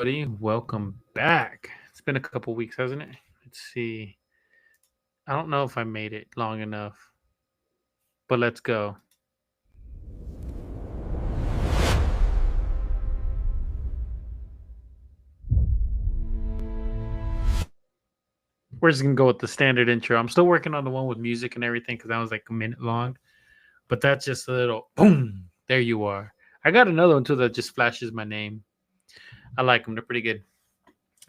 everybody. Welcome back. It's been a couple weeks, hasn't it? Let's see. I don't know if I made it long enough, but let's go. We're just gonna go with the standard intro. I'm still working on the one with music and everything because that was like a minute long, but that's just a little boom. There you are. I got another one too that just flashes my name. I like them. They're pretty good,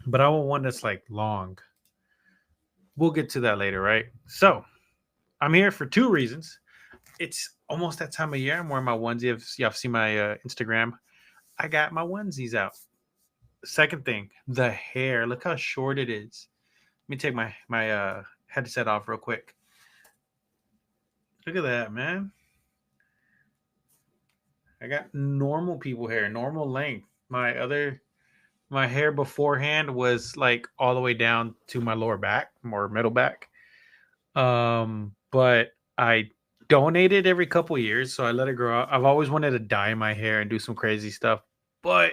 but I want one that's like long. We'll get to that later, right? So I'm here for two reasons. It's almost that time of year. I'm wearing my onesie. If y'all seen my Instagram, I got my onesies out. Second thing, the hair. Look how short it is. Let me take my headset off real quick. Look at that, man. I got normal people hair, normal length. My hair beforehand was like all the way down to my lower back, more middle back. But I donated every couple years, so I let it grow out. I've always wanted to dye my hair and do some crazy stuff, but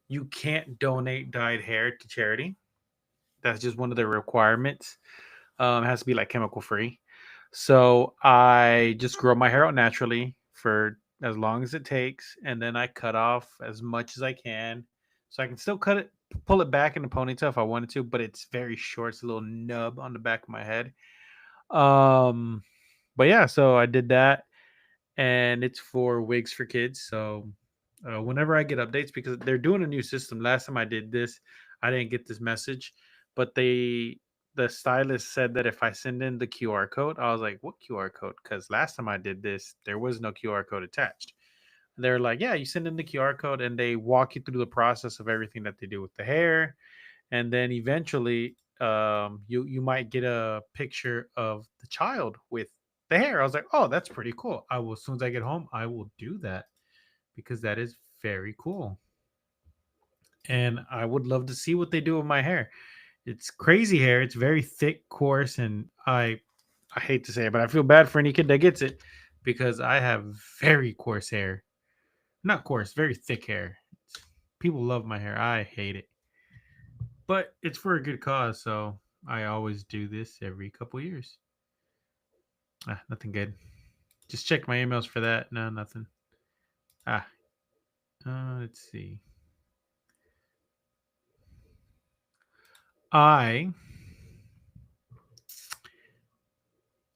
you can't donate dyed hair to charity. That's just one of the requirements. It has to be like chemical free. So I just grow my hair out naturally for as long as it takes, and then I cut off as much as I can, so I can still cut it, pull it back in a ponytail if I wanted to, but it's very short. It's a little nub on the back of my head. Um, but yeah, so I did that, and it's for wigs for kids. So whenever I get updates, because they're doing a new system. Last time I did this, I didn't get this message, but the stylist said that if I send in the QR code, I was like, "What QR code?" Because last time I did this, there was no QR code attached. They're like, "Yeah, you send in the QR code, and they walk you through the process of everything that they do with the hair, and then eventually, you might get a picture of the child with the hair." I was like, "Oh, that's pretty cool. I will, as soon as I get home, I will do that because that is very cool, and I would love to see what they do with my hair. It's crazy hair. It's very thick, coarse, and I hate to say it, but I feel bad for any kid that gets it because I have very coarse hair. Not coarse, very thick hair. People love my hair. I hate it, but it's for a good cause, so I always do this every couple years. Nothing good. Just check my emails for that. No, nothing. Ah, let's see. I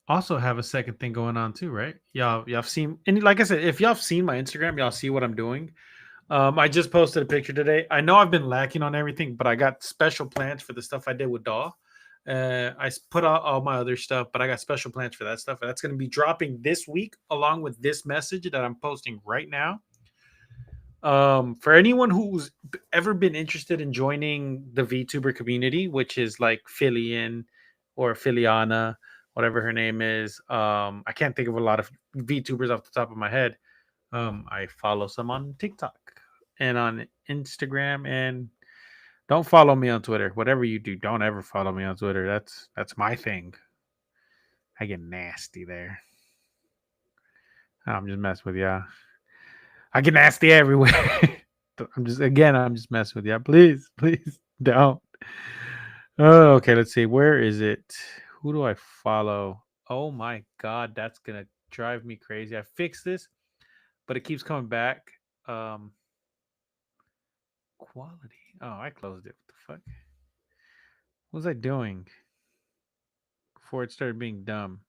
also have a second thing going on too, right? Y'all have seen, and like I said, if y'all have seen my Instagram, y'all see what I'm doing. I just posted a picture today. I know I've been lacking on everything, but I got special plans for the stuff I did with Daw. Put out all my other stuff, but I got special plans for that stuff. And that's going to be dropping this week, along with this message that I'm posting right now. For anyone who's ever been interested in joining the VTuber community, which is like Phillian or Philiana, whatever her name is. I can't think of a lot of VTubers off the top of my head. I follow some on TikTok and on Instagram, and don't follow me on Twitter. Whatever you do, don't ever follow me on Twitter. That's my thing. I get nasty there. I'm just messing with y'all. I get nasty everywhere. I'm just messing with y'all. Please, please don't. Oh, okay. Let's see. Where is it? Who do I follow? Oh my god, that's gonna drive me crazy. I fixed this, but it keeps coming back. Um, Quality. Oh, I closed it. What the fuck? What was I doing before it started being dumb?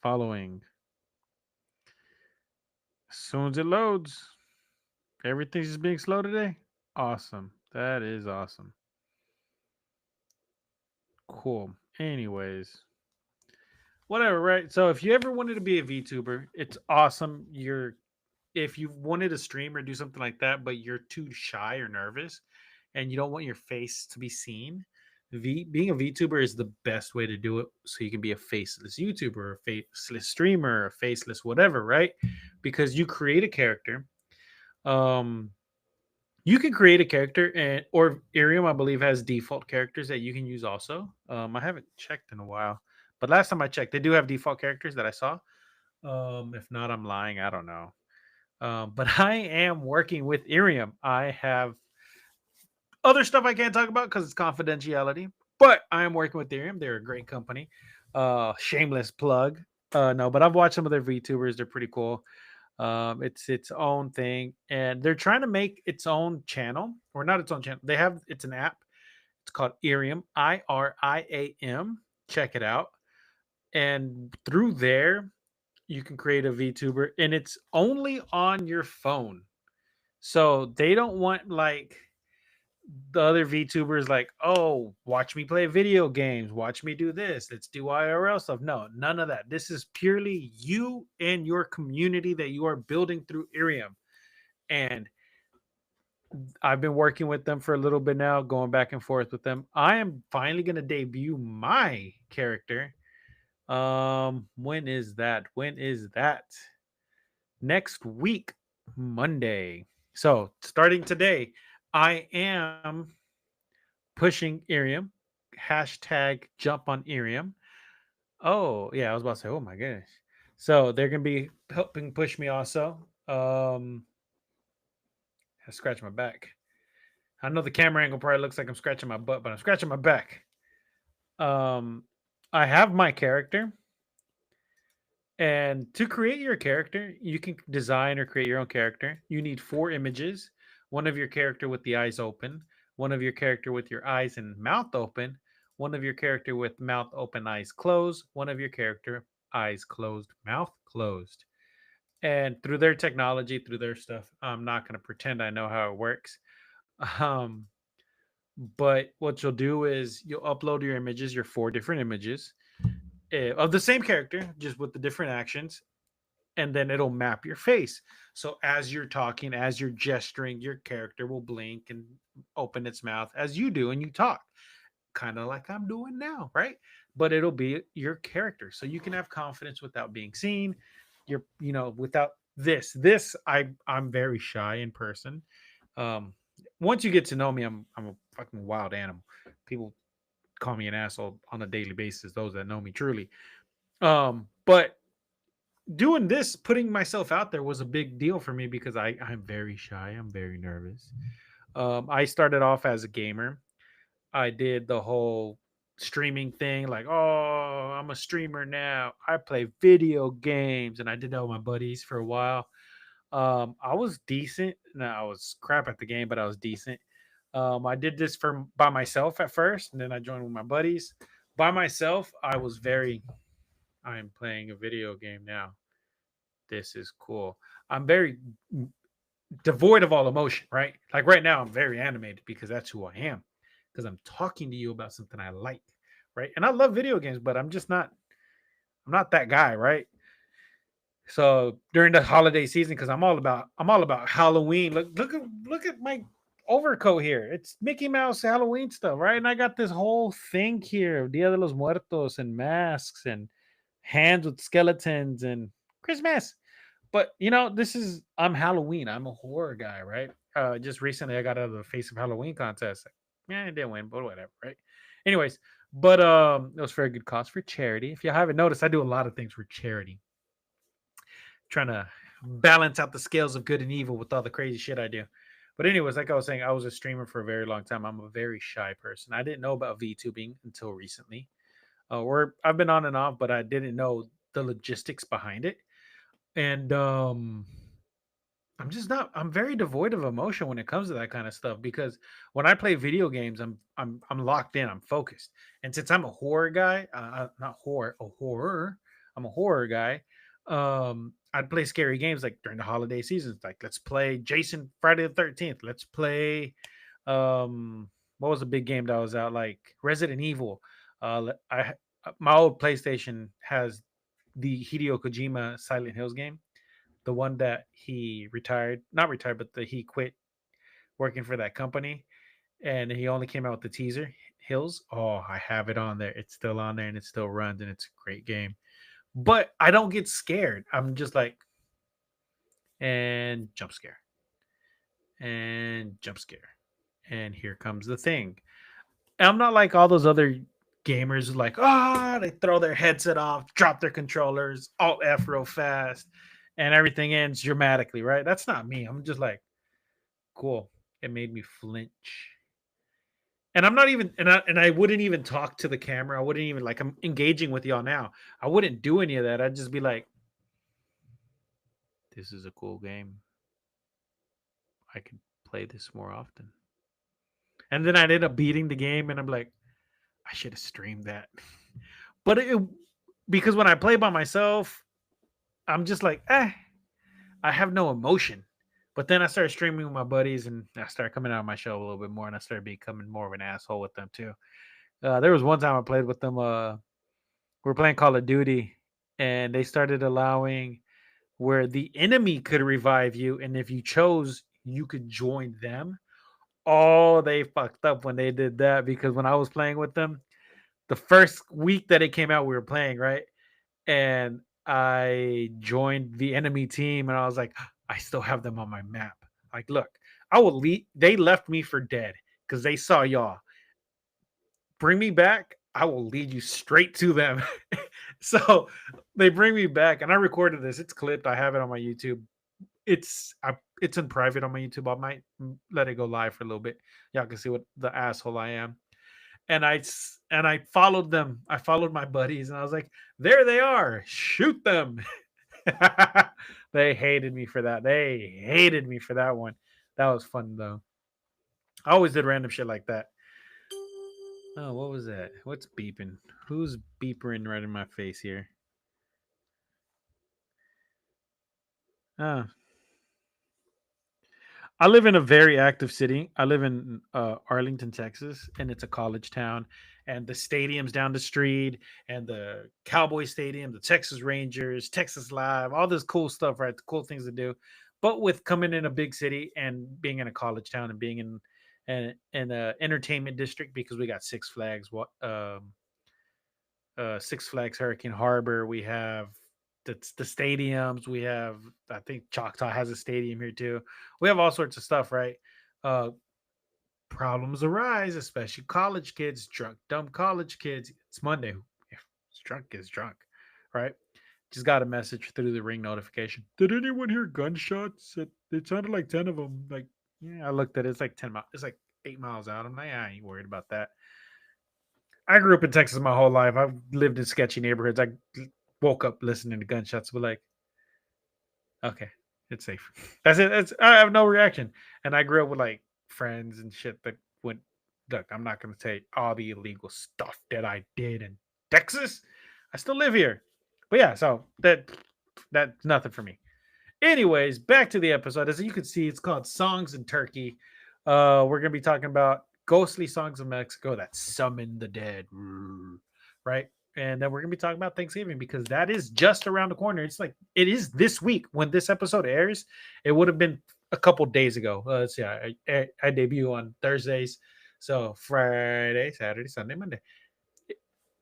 Following. As soon as it loads, everything's just being slow today. Awesome. That is awesome. Cool. Anyways, whatever, right? So if you ever wanted to be a VTuber, it's awesome. If you wanted to stream or do something like that, but you're too shy or nervous and you don't want your face to be seen, being a VTuber is the best way to do it. So you can be a faceless YouTuber, a faceless streamer, a faceless whatever, right? Because you create a character. Um, you can create a character, and or Irium, I believe, has default characters that you can use also. I haven't checked in a while, but last time I checked, they do have default characters that I saw. If not, I'm lying. I don't know. But I am working with Irium. I have Other stuff I can't talk about because it's confidentiality. But I am working with Ethereum. They're a great company. Shameless plug. No, but I've watched some of their VTubers. They're pretty cool. It's its own thing, and they're trying to make its own channel, or not its own channel. They have it's an app. It's called Iriam, IRIAM. Check it out, and through there you can create a VTuber, and it's only on your phone. So they don't want like the other VTubers like, oh, watch me play video games, watch me do this, let's do IRL stuff. No, none of that. This is purely you and your community that you are building through Irium. And I've been working with them for a little bit now, going back and forth with them. I am finally going to debut my character. When is that? When is that? Next week, Monday. So starting today, I am pushing Irium. Hashtag jump on Irium. Oh, yeah, I was about to say, oh my goodness. So they're gonna be helping push me also. I scratch my back. I know the camera angle probably looks like I'm scratching my butt, but I'm scratching my back. Um, I have my character. And to create your character, you can design or create your own character. You need 4 images: one of your character with the eyes open, one of your character with your eyes and mouth open, one of your character with mouth open, eyes closed, one of your character, eyes closed, mouth closed. And through their technology, through their stuff, I'm not going to pretend I know how it works. Um, but what you'll do is you'll upload your images, your 4 different images of the same character, just with the different actions, and then it'll map your face. So as you're talking, as you're gesturing, your character will blink and open its mouth as you do and you talk, kind of like I'm doing now, right? But it'll be your character. So you can have confidence without being seen. Without I'm very shy in person. Um Once you get to know me, I'm a fucking wild animal. People call me an asshole on a daily basis, those that know me truly. But doing this, putting myself out there was a big deal for me because I'm very shy. I'm very nervous. I started off as a gamer. I did the whole streaming thing, like, oh, I'm a streamer now. I play video games, and I did that with my buddies for a while. I was decent. No, I was crap at the game, but I was decent. I did this for by myself at first, and then I joined with my buddies. By myself, I was very. I am playing a video game now. This is cool. I'm very devoid of all emotion, right? Like right now, I'm very animated because that's who I am. Because I'm talking to you about something I like, right? And I love video games, but I'm not that guy, right? So during the holiday season, because I'm all about Halloween. Look at my overcoat here. It's Mickey Mouse Halloween stuff, right? And I got this whole thing here, Dia de los Muertos and masks and hands with skeletons and Christmas. But I'm Halloween. I'm a horror guy, right? Just recently I got out of the Face of Halloween contest. Yeah, I didn't win, but whatever, right? Anyways, but it was for a good cause, for charity. If you haven't noticed, I do a lot of things for charity, trying to balance out the scales of good and evil with all the crazy shit I do. But anyways, like I was saying, I was a streamer for a very long time. I'm a very shy person. I didn't know about VTubing until recently. Or I've been on and off, but I didn't know the logistics behind it. And I'm very devoid of emotion when it comes to that kind of stuff, because when I play video games, I'm locked in, I'm focused. And since I'm a horror guy, not horror, a horror, I'm a horror guy. I'd play scary games like during the holiday seasons. Like, let's play Jason Friday the 13th. Let's play what was a big game that was out, like Resident Evil. My old PlayStation has the Hideo Kojima Silent Hills game, the one that he retired, not retired, but he quit working for that company, and he only came out with the teaser, Hills. Oh, I have it on there. It's still on there and it still runs, and it's a great game. But I don't get scared. I'm just like, and jump scare, and jump scare, and here comes the thing. And I'm not like all those other gamers who like, they throw their headset off, drop their controllers, alt F real fast, and everything ends dramatically, right? That's not me. I'm just like, cool. It made me flinch. And I'm not even and I wouldn't even talk to the camera. I wouldn't even like I'm engaging with y'all now. I wouldn't do any of that. I'd just be like, this is a cool game. I could play this more often. And then I'd end up beating the game and I'm like, I should have streamed that. But because when I play by myself, I'm just like, I have no emotion. But then I started streaming with my buddies and I started coming out of my shell a little bit more and I started becoming more of an asshole with them too. There was one time I played with them. We were playing Call of Duty and they started allowing where the enemy could revive you. And if you chose, you could join them. Oh, they fucked up when they did that because when I was playing with them, the first week that it came out, we were playing, right? And I joined the enemy team and I was like, I still have them on my map. Like, look, I will leave. They left me for dead because they saw y'all. Bring me back. I will lead you straight to them. So they bring me back and I recorded this. It's clipped. I have it on my YouTube. It's in private on my YouTube. I might let it go live for a little bit. Y'all can see what the asshole I am. And I followed them. I followed my buddies, and I was like, "There they are! Shoot them!" They hated me for that. They hated me for that one. That was fun though. I always did random shit like that. Oh, what was that? What's beeping? Who's beepering right in my face here? Oh, I live in a very active city. I live in Arlington, Texas, and it's a college town. And the stadiums down the street, and the Cowboy Stadium, the Texas Rangers, Texas Live, all this cool stuff, right? The cool things to do. But with coming in a big city and being in a college town and being in a entertainment district because we got Six Flags, Six Flags Hurricane Harbor. We have the stadiums. We have I think Choctaw has a stadium here too. We have all sorts of stuff, right? Uh, Problems arise, especially college kids, drunk, dumb college kids. It's Monday. If it's drunk is drunk, right? Just got a message through the ring notification. Did anyone hear gunshots? It sounded like 10 of them. Like, yeah, I looked at it. It's like 10 miles. It's like 8 miles out. I'm like, I ain't worried about that. I grew up in Texas my whole life. I've lived in sketchy neighborhoods. I woke up listening to gunshots, but like, okay, it's safe. That's it. I have no reaction. And I grew up with like friends and shit that went. Look, I'm not going to say all the illegal stuff that I did in Texas. I still live here, but yeah. So that's nothing for me. Anyways, back to the episode. As you can see, it's called Songs in Turkey. We're gonna be talking about ghostly songs of Mexico that summon the dead, right? And then we're gonna be talking about Thanksgiving because that is just around the corner. It's like it is this week when this episode airs. It would have been a couple days ago. Let's see, I debut on Thursdays, so Friday, Saturday, Sunday, Monday.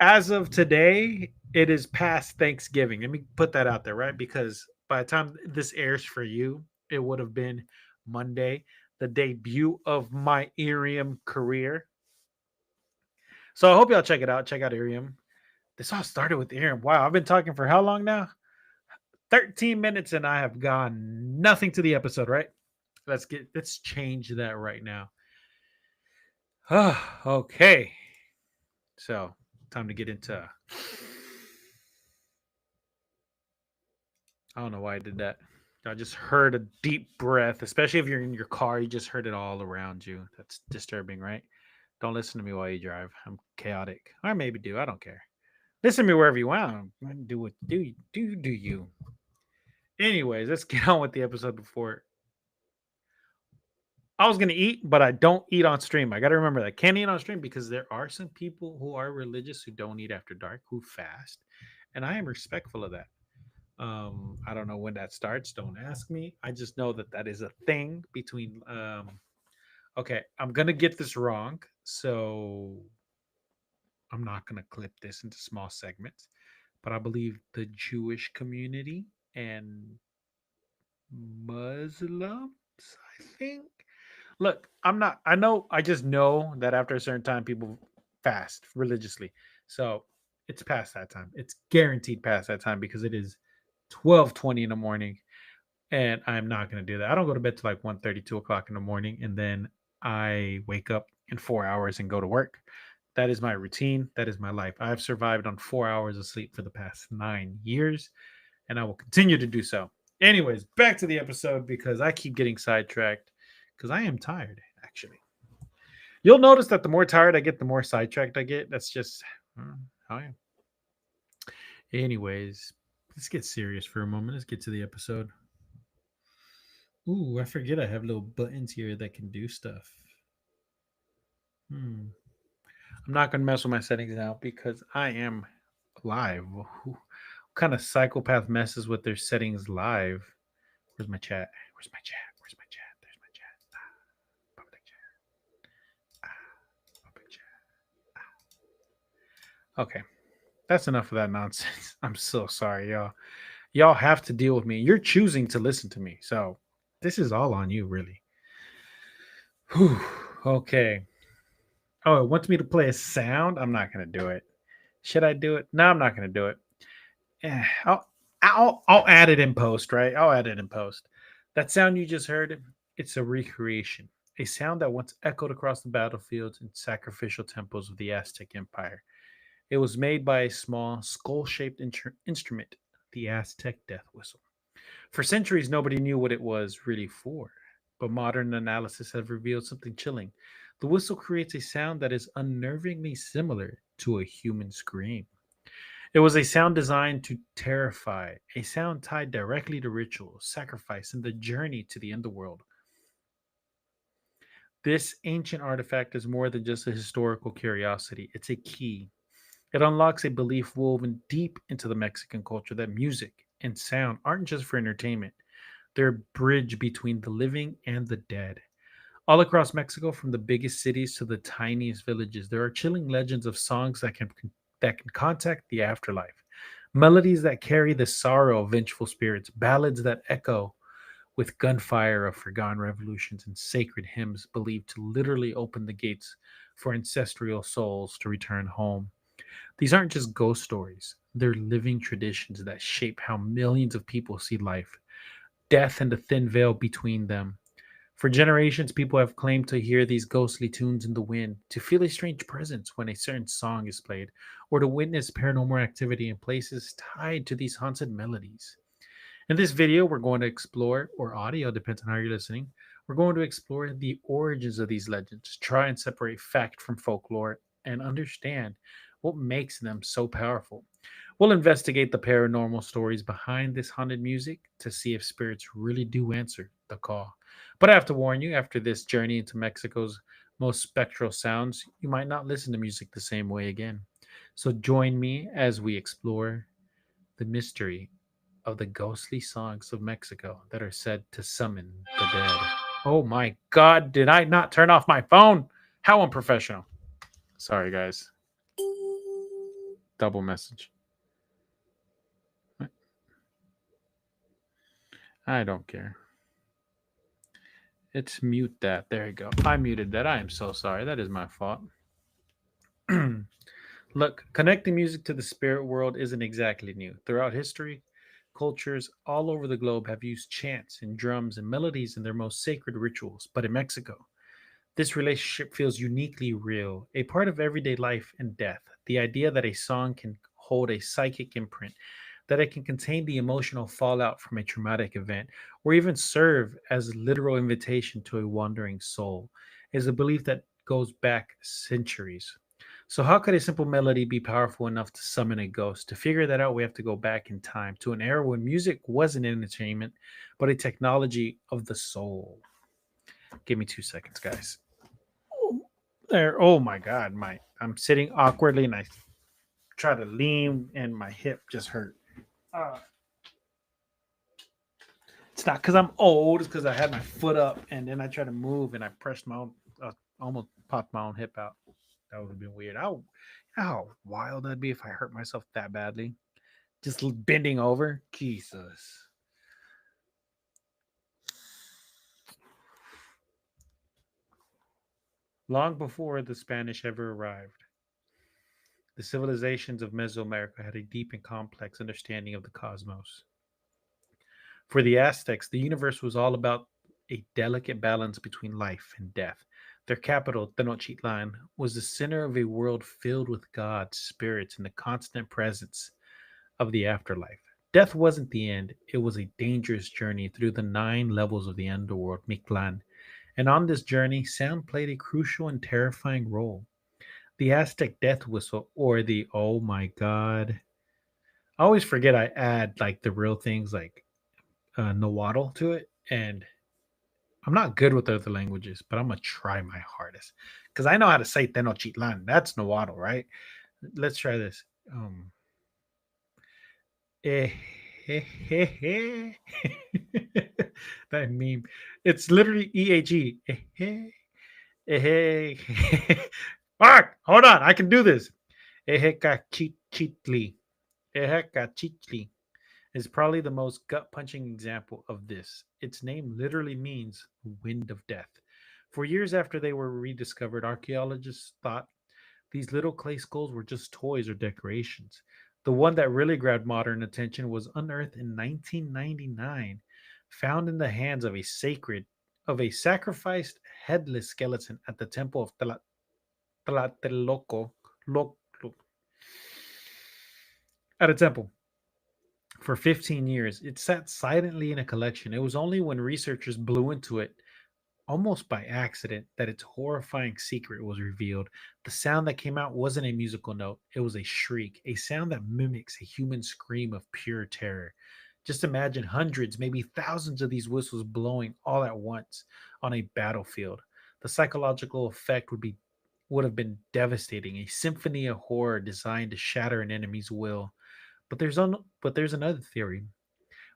As of today, it is past Thanksgiving. Let me put that out there, right? Because by the time this airs for you, it would have been Monday, the debut of my Irium career. So I hope y'all check it out. Check out Irium. This all started with Irium. Wow, I've been talking for how long now? 13 minutes and I have gone nothing to the episode, right? Let's change that right now. Okay. So time to get into I don't know why I did that. I just heard a deep breath, especially if you're in your car, you just heard it all around you. That's disturbing, right? Don't listen to me while you drive. I'm chaotic. Or maybe do. I don't care. Listen to me wherever you want. Do what do you. Anyways, let's get on with the episode before. I was gonna eat, but I don't eat on stream. I gotta remember that. Can't eat on stream because there are some people who are religious who don't eat after dark, who fast. And I am respectful of that. I don't know when that starts. Don't ask me. I just know that that is a thing between. Okay, I'm gonna get this wrong, so I'm not gonna clip this into small segments. But I believe the Jewish community and Muslims. I think. Look, I'm not. I know. I just know that after a certain time, people fast religiously. So it's past that time. It's guaranteed past that time because it is 12:20 in the morning and I'm not going to do that. I don't go to bed till like 1:30, 2 o'clock in the morning, and then I wake up in 4 hours and go to work. That is my routine. That is my life. I've survived on 4 hours of sleep for the past 9 years, and I will continue to do so. Anyways, back to the episode because I keep getting sidetracked because I am tired, actually. You'll notice that the more tired I get, the more sidetracked I get. That's just how I am. Anyways, let's get serious for a moment. Let's get to the episode. Ooh, I forget I have little buttons here that can do stuff. Hmm. I'm not going to mess with my settings now because I am live. What kind of psychopath messes with their settings live? Where's my chat? Where's my chat? Where's my chat? There's my chat. Public chat. Public chat. Okay. That's enough of that nonsense. I'm so sorry, y'all. Y'all have to deal with me. You're choosing to listen to me. So this is all on you, really. Whew. Okay. Oh, it wants me to play a sound? I'm not going to do it. Should I do it? No, I'm not going to do it. I'll add it in post, right? I'll add it in post. That sound you just heard, it's a recreation, a sound that once echoed across the battlefields and sacrificial temples of the Aztec Empire. It was made by a small skull-shaped instrument, the Aztec death whistle. For centuries, nobody knew what it was really for, but modern analysis has revealed something chilling. The whistle creates a sound that is unnervingly similar to a human scream. It was a sound designed to terrify, a sound tied directly to ritual, sacrifice, and the journey to the underworld. This ancient artifact is more than just a historical curiosity, it's a key. It unlocks a belief woven deep into the Mexican culture that music and sound aren't just for entertainment, they're a bridge between the living and the dead. All across Mexico, from the biggest cities to the tiniest villages, there are chilling legends of songs that can contact the afterlife. Melodies that carry the sorrow of vengeful spirits, ballads that echo with gunfire of forgotten revolutions, and sacred hymns believed to literally open the gates for ancestral souls to return home. These aren't just ghost stories, they're living traditions that shape how millions of people see life, death, and the thin veil between them. For generations, people have claimed to hear these ghostly tunes in the wind, to feel a strange presence when a certain song is played, or to witness paranormal activity in places tied to these haunted melodies. In this video, we're going to explore, or audio, depends on how you're listening, we're going to explore the origins of these legends, try and separate fact from folklore, and understand what makes them so powerful. We'll investigate the paranormal stories behind this haunted music to see if spirits really do answer the call. But I have to warn you, after this journey into Mexico's most spectral sounds, you might not listen to music the same way again. So join me as we explore the mystery of the ghostly songs of Mexico that are said to summon the dead. Oh my God, did I not turn off my phone? How unprofessional. Sorry, guys. Double message. I don't care. It's mute that. There you go. I muted that. I am so sorry. That is my fault. Look, connecting music to the spirit world isn't exactly new. Throughout history, cultures all over the globe have used chants and drums and melodies in their most sacred rituals. But in Mexico, this relationship feels uniquely real, a part of everyday life and death. The idea that a song can hold a psychic imprint, that it can contain the emotional fallout from a traumatic event, or even serve as a literal invitation to a wandering soul, is a belief that goes back centuries. So, how could a simple melody be powerful enough to summon a ghost? To figure that out, we have to go back in time to an era when music wasn't entertainment, but a technology of the soul. Give me 2 seconds, guys. There. Oh my God, my I'm sitting awkwardly and I try to lean and my hip just hurt. Uh, it's not because I'm old. It's because I had my foot up and then I tried to move and I pressed my own, almost popped my own hip out. That would have been weird. How wild that'd be if I hurt myself that badly. Just bending over. Jesus. Long before the Spanish ever arrived, the civilizations of Mesoamerica had a deep and complex understanding of the cosmos. For the Aztecs, the universe was all about a delicate balance between life and death. Their capital, Tenochtitlan, was the center of a world filled with gods, spirits, and the constant presence of the afterlife. Death wasn't the end, it was a dangerous journey through the 9 levels of the underworld, Mictlan. And on this journey, sound played a crucial and terrifying role. The Aztec death whistle, or the oh my god. I always forget I add like the real things like Nahuatl to it. And I'm not good with other languages, but I'm going to try my hardest because I know how to say Tenochtitlan. That's Nahuatl, right? Let's try this. Eh, that meme. It's literally EAG. Fuck! Hold on. I can do this. Ehekachitli. Ehekachitli is probably the most gut punching example of this. Its name literally means wind of death. For years after they were rediscovered, archaeologists thought these little clay skulls were just toys or decorations. The one that really grabbed modern attention was unearthed in 1999, found in the hands of a sacrificed headless skeleton at the temple of Tlatelolco. At a temple. For 15 years, it sat silently in a collection. It was only when researchers blew into it, almost by accident, that its horrifying secret was revealed. The sound that came out wasn't a musical note, it was a shriek, a sound that mimics a human scream of pure terror. Just imagine hundreds, maybe thousands of these whistles blowing all at once on a battlefield. The psychological effect would have been devastating, a symphony of horror designed to shatter an enemy's will. But there's another theory,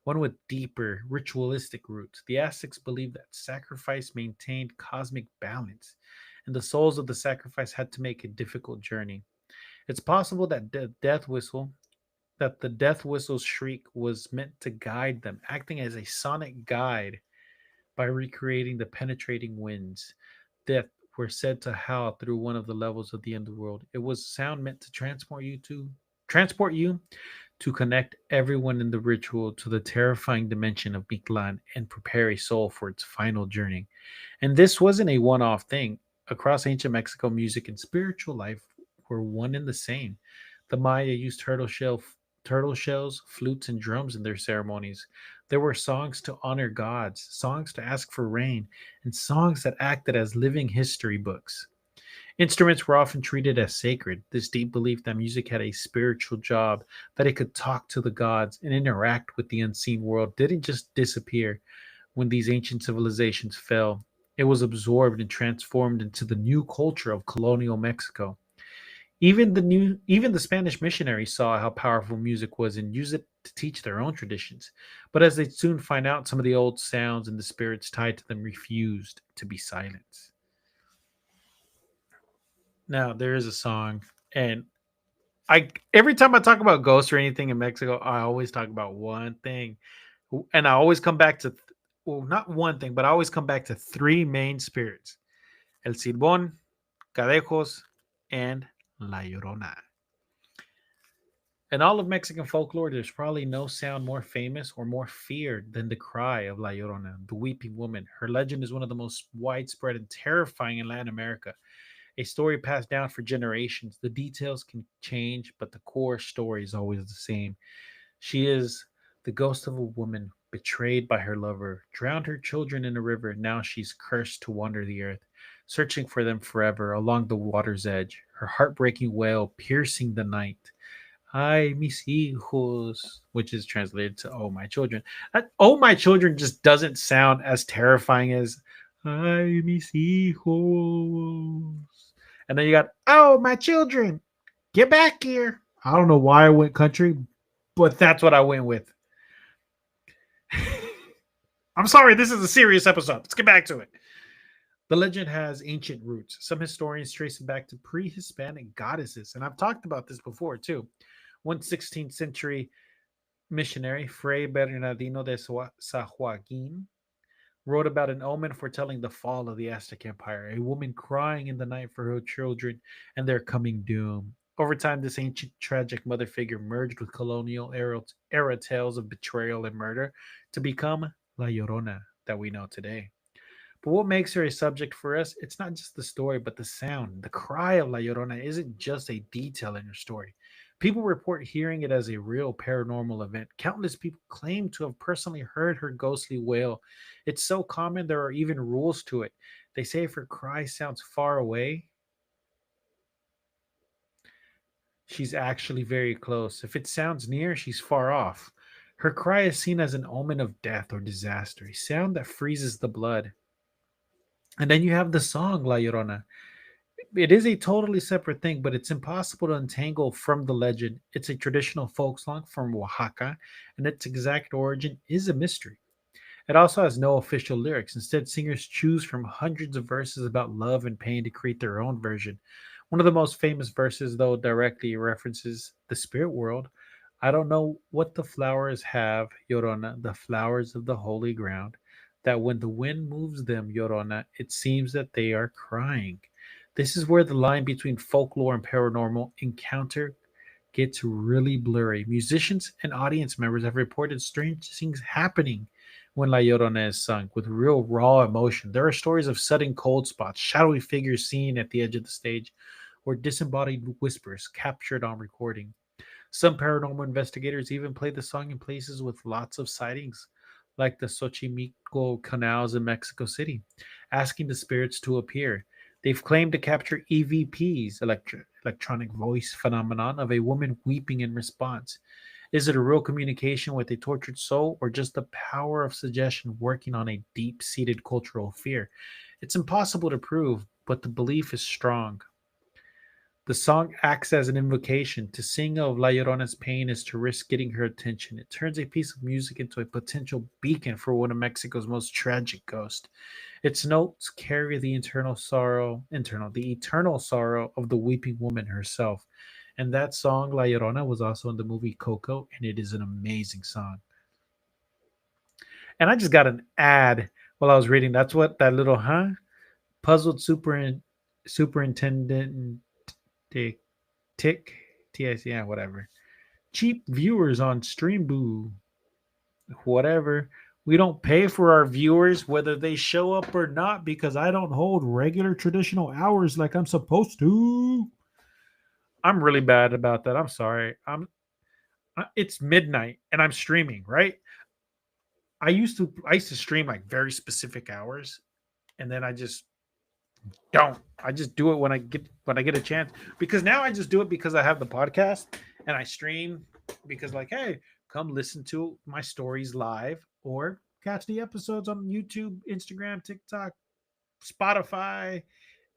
one with deeper ritualistic roots. The Aztecs believed that sacrifice maintained cosmic balance, and the souls of the sacrifice had to make a difficult journey. It's possible that the death whistle's shriek was meant to guide them, acting as a sonic guide by recreating the penetrating winds that were said to howl through one of the levels of the underworld. It was sound meant to transport you to connect everyone in the ritual to the terrifying dimension of Mictlan and prepare a soul for its final journey. And this wasn't a one off thing. Across ancient Mexico, music and spiritual life were one and the same. The Maya used turtle shells, flutes, and drums in their ceremonies. There were songs to honor gods, songs to ask for rain, and songs that acted as living history books. Instruments were often treated as sacred. This deep belief that music had a spiritual job, that it could talk to the gods and interact with the unseen world, didn't just disappear when these ancient civilizations fell. It was absorbed and transformed into the new culture of colonial Mexico. Even the Spanish missionaries saw how powerful music was and used it to teach their own traditions. But as they soon find out, some of the old sounds and the spirits tied to them refused to be silenced. Now there is a song, and I every time I talk about ghosts or anything in Mexico, I always talk about one thing, and I always come back to well, not one thing, but I always come back to three main spirits: El Silbón, Cadejos, and La Llorona. In all of Mexican folklore, there's probably no sound more famous or more feared than the cry of La Llorona, the weeping woman. Her legend is one of the most widespread and terrifying in Latin America. A story passed down for generations. The details can change, but the core story is always the same. She is the ghost of a woman betrayed by her lover, drowned her children in a river, and now she's cursed to wander the earth, searching for them forever along the water's edge, her heartbreaking wail piercing the night. Ay, mis hijos, which is translated to "Oh, my children." That "Oh, my children" just doesn't sound as terrifying as "Ay, mis hijos." And then you got "Oh, my children, get back here." I don't know why I went country, but that's what I went with. I'm sorry, this is a serious episode. Let's get back to it. The legend has ancient roots. Some historians trace it back to pre Hispanic goddesses. And I've talked about this before too. One 16th century missionary, Fray Bernardino de Sahuagin, wrote about an omen foretelling the fall of the Aztec Empire, a woman crying in the night for her children and their coming doom. Over time, this ancient tragic mother figure merged with colonial era tales of betrayal and murder to become La Llorona that we know today. But what makes her a subject for us, it's not just the story, but the sound. The cry of La Llorona isn't just a detail in her story. People report hearing it as a real paranormal event. Countless people claim to have personally heard her ghostly wail. It's so common, there are even rules to it. They say if her cry sounds far away, she's actually very close. If it sounds near, she's far off. Her cry is seen as an omen of death or disaster, a sound that freezes the blood. And then you have the song La Llorona. It is a totally separate thing, but it's impossible to untangle from the legend. It's a traditional folk song from Oaxaca, and its exact origin is a mystery. It also has no official lyrics. Instead, singers choose from hundreds of verses about love and pain to create their own version. One of the most famous verses, though, directly references the spirit world. I don't know what the flowers have, Llorona, the flowers of the holy ground, that when the wind moves them, Llorona, it seems that they are crying. This is where the line between folklore and paranormal encounter gets really blurry. Musicians and audience members have reported strange things happening when La Llorona is sung with real raw emotion. There are stories of sudden cold spots, shadowy figures seen at the edge of the stage, or disembodied whispers captured on recording. Some paranormal investigators even play the song in places with lots of sightings, like the Xochimilco canals in Mexico City, asking the spirits to appear. They've claimed to capture EVPs, electronic voice phenomenon, of a woman weeping in response. Is it a real communication with a tortured soul, or just the power of suggestion working on a deep seated cultural fear? It's impossible to prove, but the belief is strong. The song acts as an invocation. To sing of La Llorona's pain is to risk getting her attention. It turns a piece of music into a potential beacon for one of Mexico's most tragic ghosts. Its notes carry the eternal sorrow of the weeping woman herself. And that song, La Llorona, was also in the movie Coco, and it is an amazing song. And I just got an ad while I was reading. That's what that little puzzled superintendent tick tick tic, yeah, whatever. Cheap viewers on Streamboo, whatever. We don't pay for our viewers whether they show up or not because I don't hold regular traditional hours like I'm supposed to. I'm really bad about that. I'm sorry. It's midnight and I'm streaming, right? I used to stream like very specific hours, and then I just don't. I just do it when I get a chance, because now I just do it because I have the podcast and I stream because, like, hey, come listen to my stories live or catch the episodes on YouTube, Instagram, TikTok, Spotify,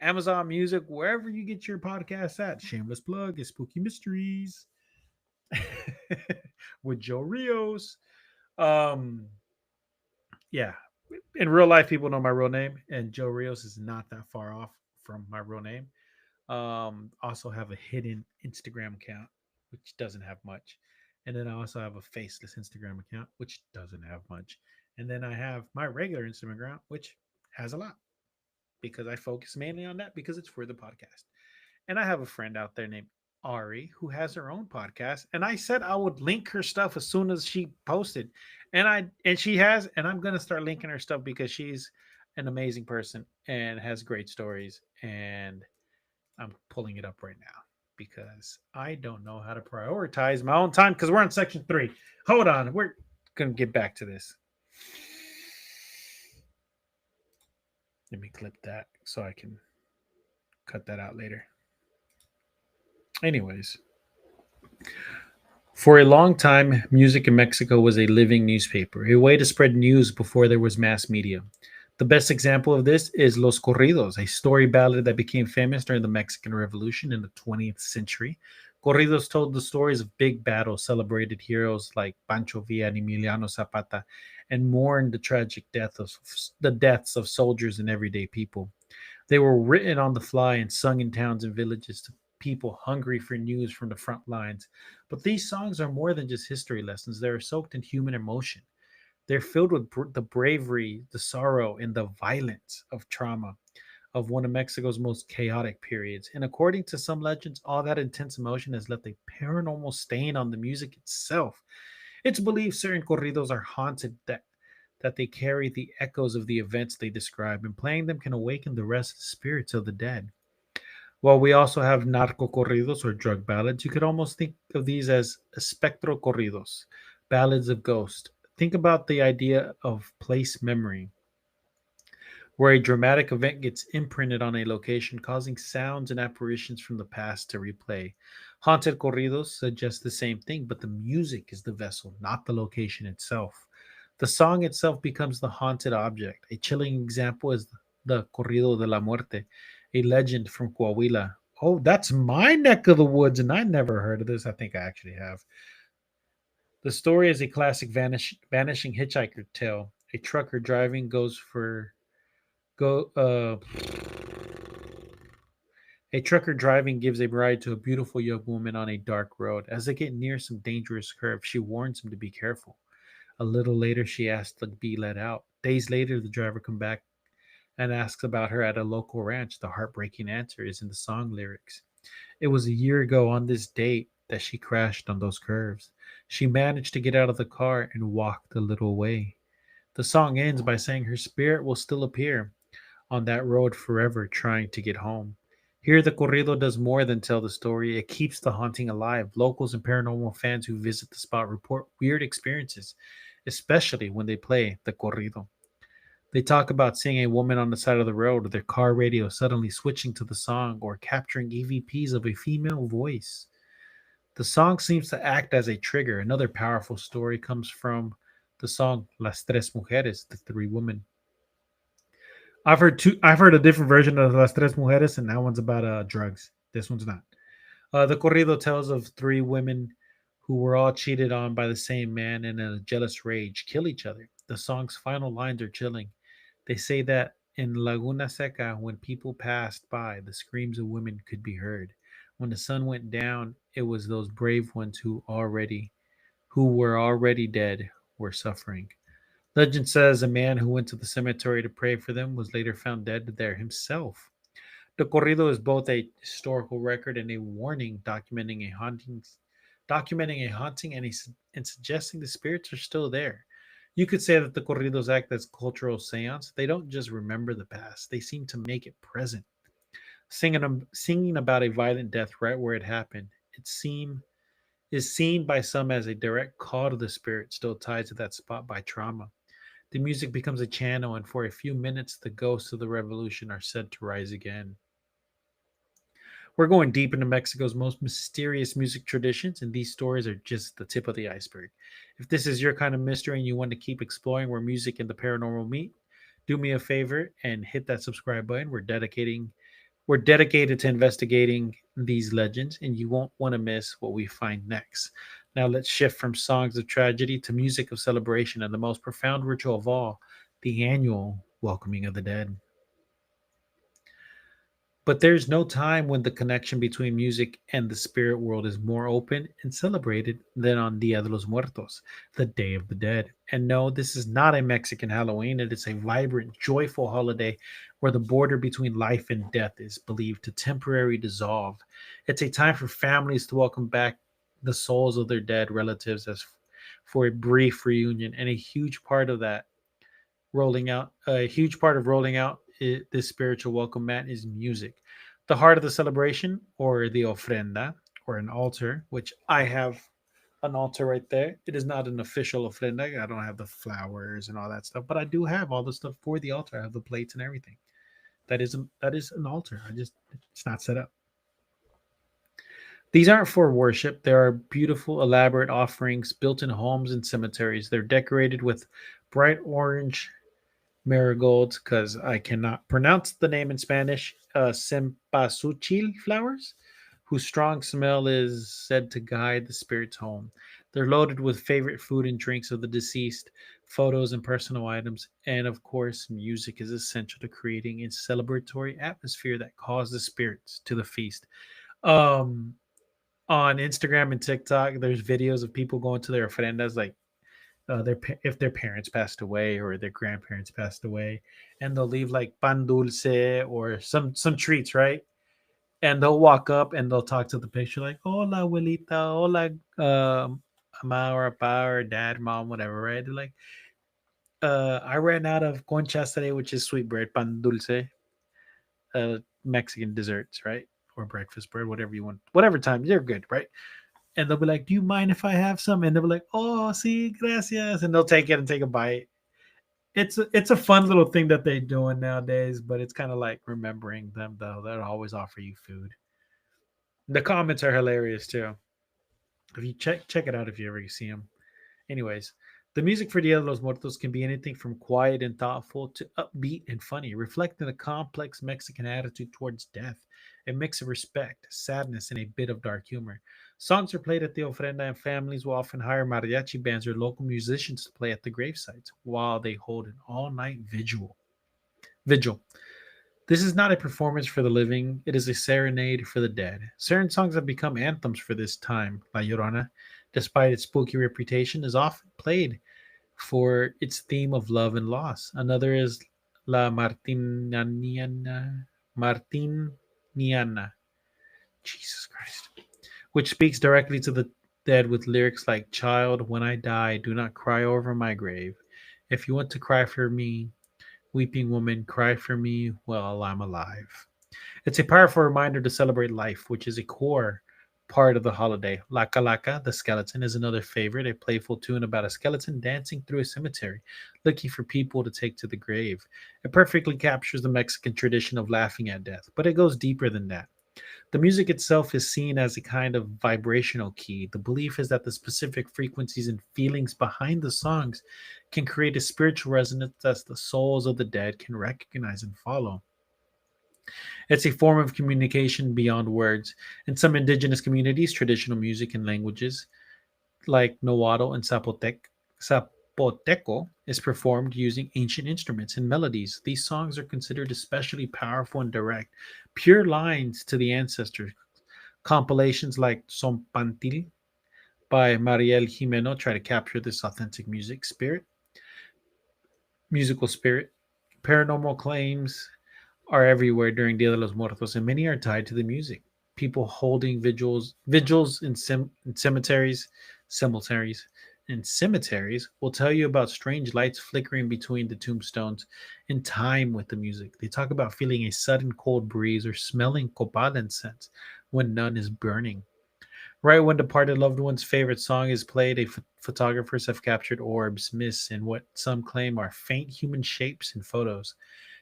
Amazon Music, wherever you get your podcasts at. Shameless plug is Spooky Mysteries with Joe Rios. Um, yeah, in real life, people know my real name, and Joe Rios is not that far off from my real name. Also have a hidden Instagram account, which doesn't have much. And then I also have a faceless Instagram account, which doesn't have much. And then I have my regular Instagram account, which has a lot, because I focus mainly on that because it's for the podcast. And I have a friend out there named Ari who has her own podcast. And I said I would link her stuff as soon as she posted. And she has, and I'm gonna start linking her stuff because she's an amazing person and has great stories. And I'm pulling it up right now because I don't know how to prioritize my own time because we're on section 3. Hold on, we're gonna get back to this. Let me clip that so I can cut that out later. Anyways, for a long time, music in Mexico was a living newspaper, a way to spread news before there was mass media. The best example of this is Los Corridos, a story ballad that became famous during the Mexican Revolution in the 20th century. Corridos told the stories of big battles, celebrated heroes like Pancho Villa and Emiliano Zapata, and mourned the deaths of soldiers and everyday people. They were written on the fly and sung in towns and villages to people hungry for news from the front lines. But these songs are more than just history lessons, they are soaked in human emotion. They're filled with the bravery, the sorrow, and the violence of trauma of one of Mexico's most chaotic periods. And according to some legends, all that intense emotion has left a paranormal stain on the music itself. It's believed certain corridos are haunted, that they carry the echoes of the events they describe, and playing them can awaken the restless spirits of the dead. While we also have narco corridos or drug ballads, you could almost think of these as espectro corridos, ballads of ghost. Think about the idea of place memory, where a dramatic event gets imprinted on a location, causing sounds and apparitions from the past to replay. Haunted corridos suggest the same thing, but the music is the vessel, not the location itself. The song itself becomes the haunted object. A chilling example is the Corrido de la Muerte, a legend from Coahuila. Oh, that's my neck of the woods, and I never heard of this. I think I actually have. The story is a classic vanishing hitchhiker tale. A trucker driving goes for go A trucker driving gives a ride to a beautiful young woman on a dark road. As they get near some dangerous curve, she warns him to be careful. A little later, she asks to be let out. Days later, the driver comes back and asks about her at a local ranch. The heartbreaking answer is in the song lyrics. It was a year ago on this date that she crashed on those curves. She managed to get out of the car and walked a little way. The song ends by saying her spirit will still appear on that road forever trying to get home. Here, the corrido does more than tell the story, it keeps the haunting alive. Locals and paranormal fans who visit the spot report weird experiences, especially when they play the corrido. They talk about seeing a woman on the side of the road, their car radio suddenly switching to the song, or capturing EVPs of a female voice. The song seems to act as a trigger. Another powerful story comes from the song Las Tres Mujeres, the three women. I've heard a different version of Las Tres Mujeres, and that one's about drugs. This one's not. The corrido tells of three women who were all cheated on by the same man and in a jealous rage kill each other. The song's final lines are chilling. They say that in Laguna Seca, when people passed by, the screams of women could be heard. When the sun went down, it was those brave ones who were already dead were suffering. Legend says a man who went to the cemetery to pray for them was later found dead there himself. The corrido is both a historical record and a warning documenting a haunting and suggesting the spirits are still there. You could say that the corridos act as cultural seance. They don't just remember the past; they seem to make it present, singing about a violent death right where it happened. It seem is seen by some as a direct call to the spirit still tied to that spot by trauma. The music becomes a channel, and for a few minutes, the ghosts of the revolution are said to rise again. We're going deep into Mexico's most mysterious music traditions, and these stories are just the tip of the iceberg. If this is your kind of mystery and you want to keep exploring where music and the paranormal meet, do me a favor and hit that subscribe button. We're dedicated to investigating these legends, and you won't want to miss what we find next. Now let's shift from songs of tragedy to music of celebration and the most profound ritual of all, the annual welcoming of the dead. But there's no time when the connection between music and the spirit world is more open and celebrated than on Dia de los Muertos, the Day of the Dead. And no, this is not a Mexican Halloween. It is a vibrant, joyful holiday where the border between life and death is believed to temporarily dissolve. It's a time for families to welcome back the souls of their dead relatives as for a brief reunion, and a huge part of rolling out this spiritual welcome mat is music. The heart of the celebration, or the ofrenda, or an altar, which I have an altar right there. It is not an official ofrenda. I don't have the flowers and all that stuff, but I do have all the stuff for the altar. I have the plates and everything. That is an altar. It's not set up. These aren't for worship. There are beautiful, elaborate offerings built in homes and cemeteries. They're decorated with bright orange marigolds, because I cannot pronounce the name in Spanish, cempasúchil flowers, whose strong smell is said to guide the spirits home. They're loaded with favorite food and drinks of the deceased, photos and personal items, and of course, music is essential to creating a celebratory atmosphere that calls the spirits to the feast. Um, on Instagram and TikTok, there's videos of people going to their ofrendas, like if their parents passed away or their grandparents passed away, and they'll leave like pan dulce or some treats, right? And they'll walk up and they'll talk to the picture like, "Hola, abuelita, hola, ama or apa or dad, mom, whatever," right? They're like, I ran out of conchas today, which is sweet bread, pan dulce, Mexican desserts, right? Or breakfast bread, whatever you want, whatever time they're good, right? And they'll be like, "Do you mind if I have some?" And they'll be like, "Oh, sí, gracias," and they'll take it and take a bite. It's a fun little thing that they're doing nowadays, but it's kind of like remembering them though. They'll always offer you food. The comments are hilarious too. If you check it out if you ever see them. Anyways, the music for Dia de los Muertos can be anything from quiet and thoughtful to upbeat and funny, reflecting a complex Mexican attitude towards death, a mix of respect, sadness, and a bit of dark humor. Songs are played at the ofrenda, and families will often hire mariachi bands or local musicians to play at the gravesites while they hold an all-night vigil. This is not a performance for the living, it is a serenade for the dead. Certain songs have become anthems for this time. La Llorona, despite its spooky reputation, is often played for its theme of love and loss. Another is La Martiniana, Jesus Christ, which speaks directly to the dead with lyrics like, "Child, when I die, do not cry over my grave. If you want to cry for me, weeping woman, cry for me while I'm alive." It's a powerful reminder to celebrate life, which is a core part of the holiday. Laka Laka, the skeleton, is another favorite, a playful tune about a skeleton dancing through a cemetery, looking for people to take to the grave. It perfectly captures the Mexican tradition of laughing at death, but it goes deeper than that. The music itself is seen as a kind of vibrational key. The belief is that the specific frequencies and feelings behind the songs can create a spiritual resonance that the souls of the dead can recognize and follow. It's a form of communication beyond words. In some indigenous communities, traditional music and languages like Nahuatl and Zapoteco is performed using ancient instruments and melodies. These songs are considered especially powerful and direct, pure lines to the ancestors. Compilations like Sompantil by Mariel Jimeno try to capture this authentic musical spirit. Paranormal claims are everywhere during Dia de los Muertos, and many are tied to the music. People holding vigils in, in cemeteries will tell you about strange lights flickering between the tombstones in time with the music. They talk about feeling a sudden cold breeze or smelling copal incense when none is burning. Right when departed loved one's favorite song is played, photographers have captured orbs, mists, and what some claim are faint human shapes in photos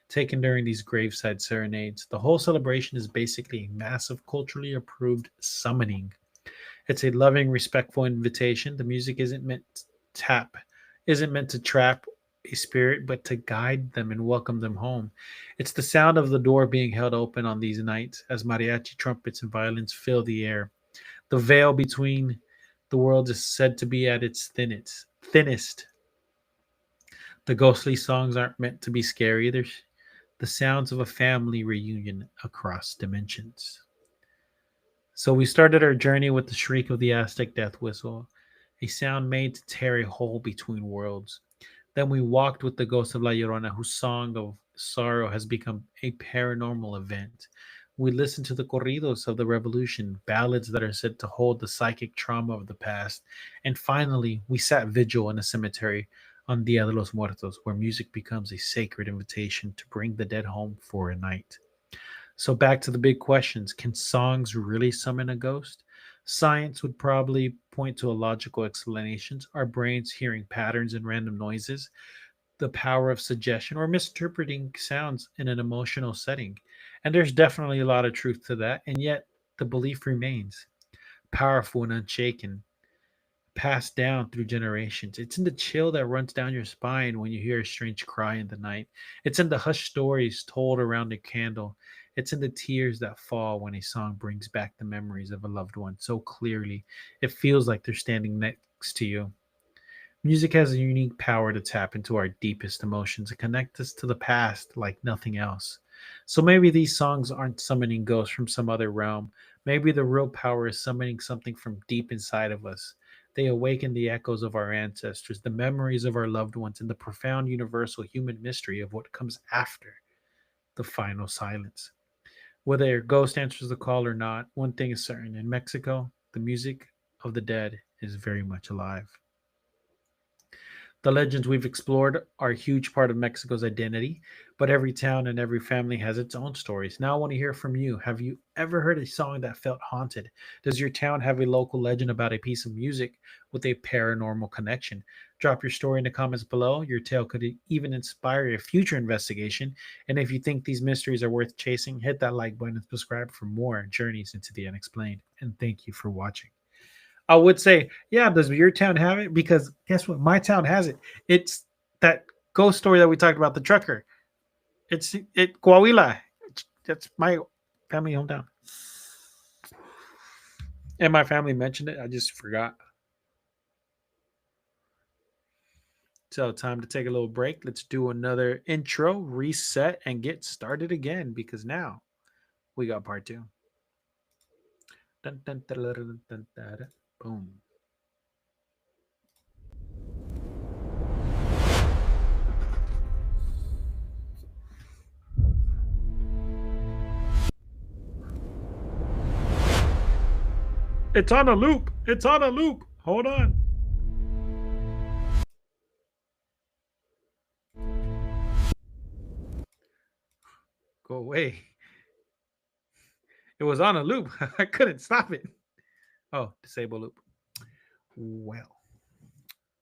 taken during these graveside serenades. The whole celebration is basically a massive, culturally approved summoning. It's a loving, respectful invitation. The music isn't meant to trap a spirit, but to guide them and welcome them home. It's the sound of the door being held open on these nights as mariachi trumpets and violins fill the air. The veil between the worlds is said to be at its thinnest. The ghostly songs aren't meant to be scary. They're the sounds of a family reunion across dimensions. So we started our journey with the shriek of the Aztec death whistle, a sound made to tear a hole between worlds. Then we walked with the ghost of La Llorona, whose song of sorrow has become a paranormal event. We listened to the corridos of the revolution, ballads that are said to hold the psychic trauma of the past. And finally, we sat vigil in a cemetery on Dia de los Muertos, where music becomes a sacred invitation to bring the dead home for a night. So back to the big questions. Can songs really summon a ghost? Science would probably point to a logical explanations. Our brains hearing patterns and random noises, the power of suggestion, or misinterpreting sounds in an emotional setting. And there's definitely a lot of truth to that, and yet the belief remains powerful and unshaken, passed down through generations. It's in the chill that runs down your spine when you hear a strange cry in the night. It's in the hushed stories told around a candle. It's in the tears that fall when a song brings back the memories of a loved one so clearly it feels like they're standing next to you. Music has a unique power to tap into our deepest emotions and connect us to the past like nothing else. So maybe these songs aren't summoning ghosts from some other realm. Maybe the real power is summoning something from deep inside of us. They awaken the echoes of our ancestors, the memories of our loved ones, and the profound universal human mystery of what comes after the final silence. Whether a ghost answers the call or not, one thing is certain: in Mexico, the music of the dead is very much alive. The legends we've explored are a huge part of Mexico's identity, but every town and every family has its own stories. Now I want to hear from you. Have you ever heard a song that felt haunted? Does your town have a local legend about a piece of music with a paranormal connection? Drop your story in the comments below. Your tale could even inspire a future investigation. And if you think these mysteries are worth chasing, hit that like button and subscribe for more journeys into the unexplained. And thank you for watching. I would say, yeah, does your town have it? Because guess what? My town has it. It's that ghost story that we talked about, the trucker. It's Coahuila. That's my family hometown. And my family mentioned it. I just forgot. So time to take a little break. Let's do another intro, reset, and get started again because now we got part two. Dun, dun, dun, dun, dun, dun, dun, dun. Boom. It's on a loop. It's on a loop. Hold on. Go away. It was on a loop. I couldn't stop it. Oh, disable loop. Well,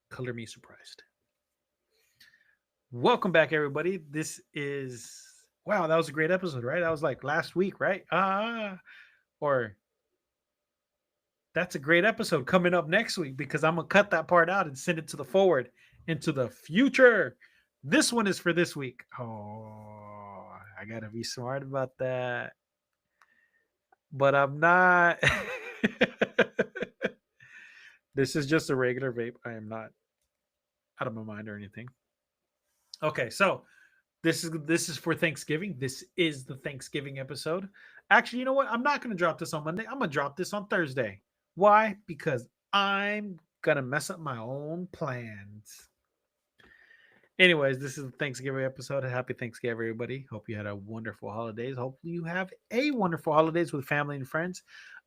color me surprised. Welcome back, everybody. This is wow. That was a great episode, right? That was like last week, right? Or that's a great episode coming up next week because I'm gonna cut that part out and send it to the forward into the future. This one is for this week. Oh, I gotta be smart about that, but I'm not. This is just a regular vape. I am not out of my mind or anything. Okay, so this is for Thanksgiving. This is the Thanksgiving episode. Actually, you know what? I'm not going to drop this on Monday. I'm going to drop this on Thursday. Why? Because I'm going to mess up my own plans. Anyways, this is the Thanksgiving episode. Happy Thanksgiving, everybody. Hope you had a wonderful holidays. Hopefully, you have a wonderful holidays with family and friends.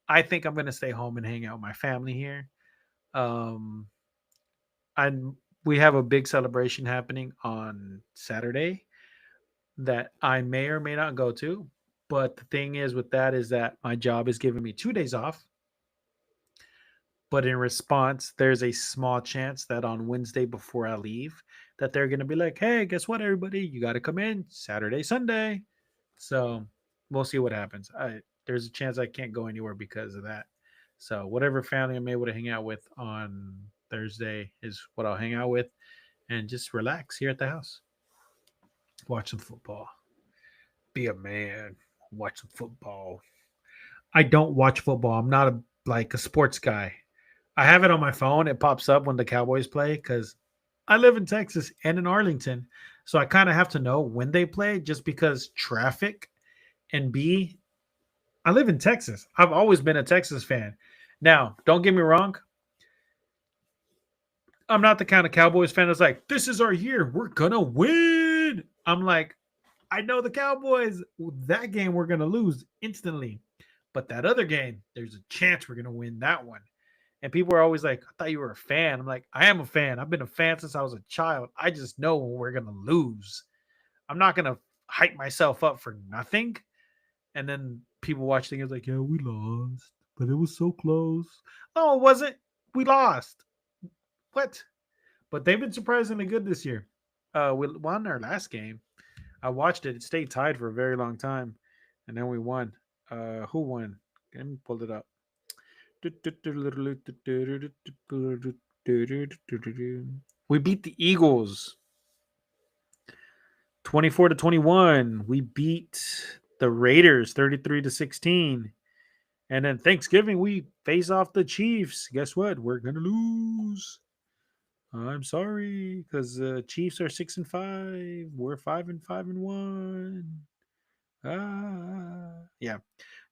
I think I'm going to stay home and hang out with my family here. Um, and we have a big celebration happening on Saturday that I may or may not go to. But the thing is with that is that my job is giving me 2 days off. But in response, there's a small chance that on Wednesday before I leave, that they're gonna be like, "Hey, guess what, everybody? You got to come in Saturday, Sunday." So we'll see what happens. There's a chance I can't go anywhere because of that. So whatever family I'm able to hang out with on Thursday is what I'll hang out with, and just relax here at the house, watch some football, be a man, watch some football. I don't watch football. I'm not like a sports guy. I have it on my phone. It pops up when the Cowboys play because I live in Texas and in Arlington. So I kind of have to know when they play just because traffic. And B, I live in Texas. I've always been a Texas fan. Now, don't get me wrong. I'm not the kind of Cowboys fan that's like, this is our year. We're going to win. I'm like, I know the Cowboys. That game we're going to lose instantly. But that other game, there's a chance we're going to win that one. And people are always like, I thought you were a fan. I'm like, I am a fan. I've been a fan since I was a child. I just know when we're going to lose. I'm not going to hype myself up for nothing. And then people watch things like, yeah, we lost, but it was so close. No, it wasn't. We lost. What? But they've been surprisingly good this year. We won our last game. I watched it. It stayed tied for a very long time. And then we won. Who won? Let me pull it up. We beat the Eagles 24-21. We beat the Raiders 33-16. And then Thanksgiving, we face off the Chiefs. Guess what? We're gonna lose. I'm sorry, because the Chiefs are 6-5. We're 5-1. Yeah.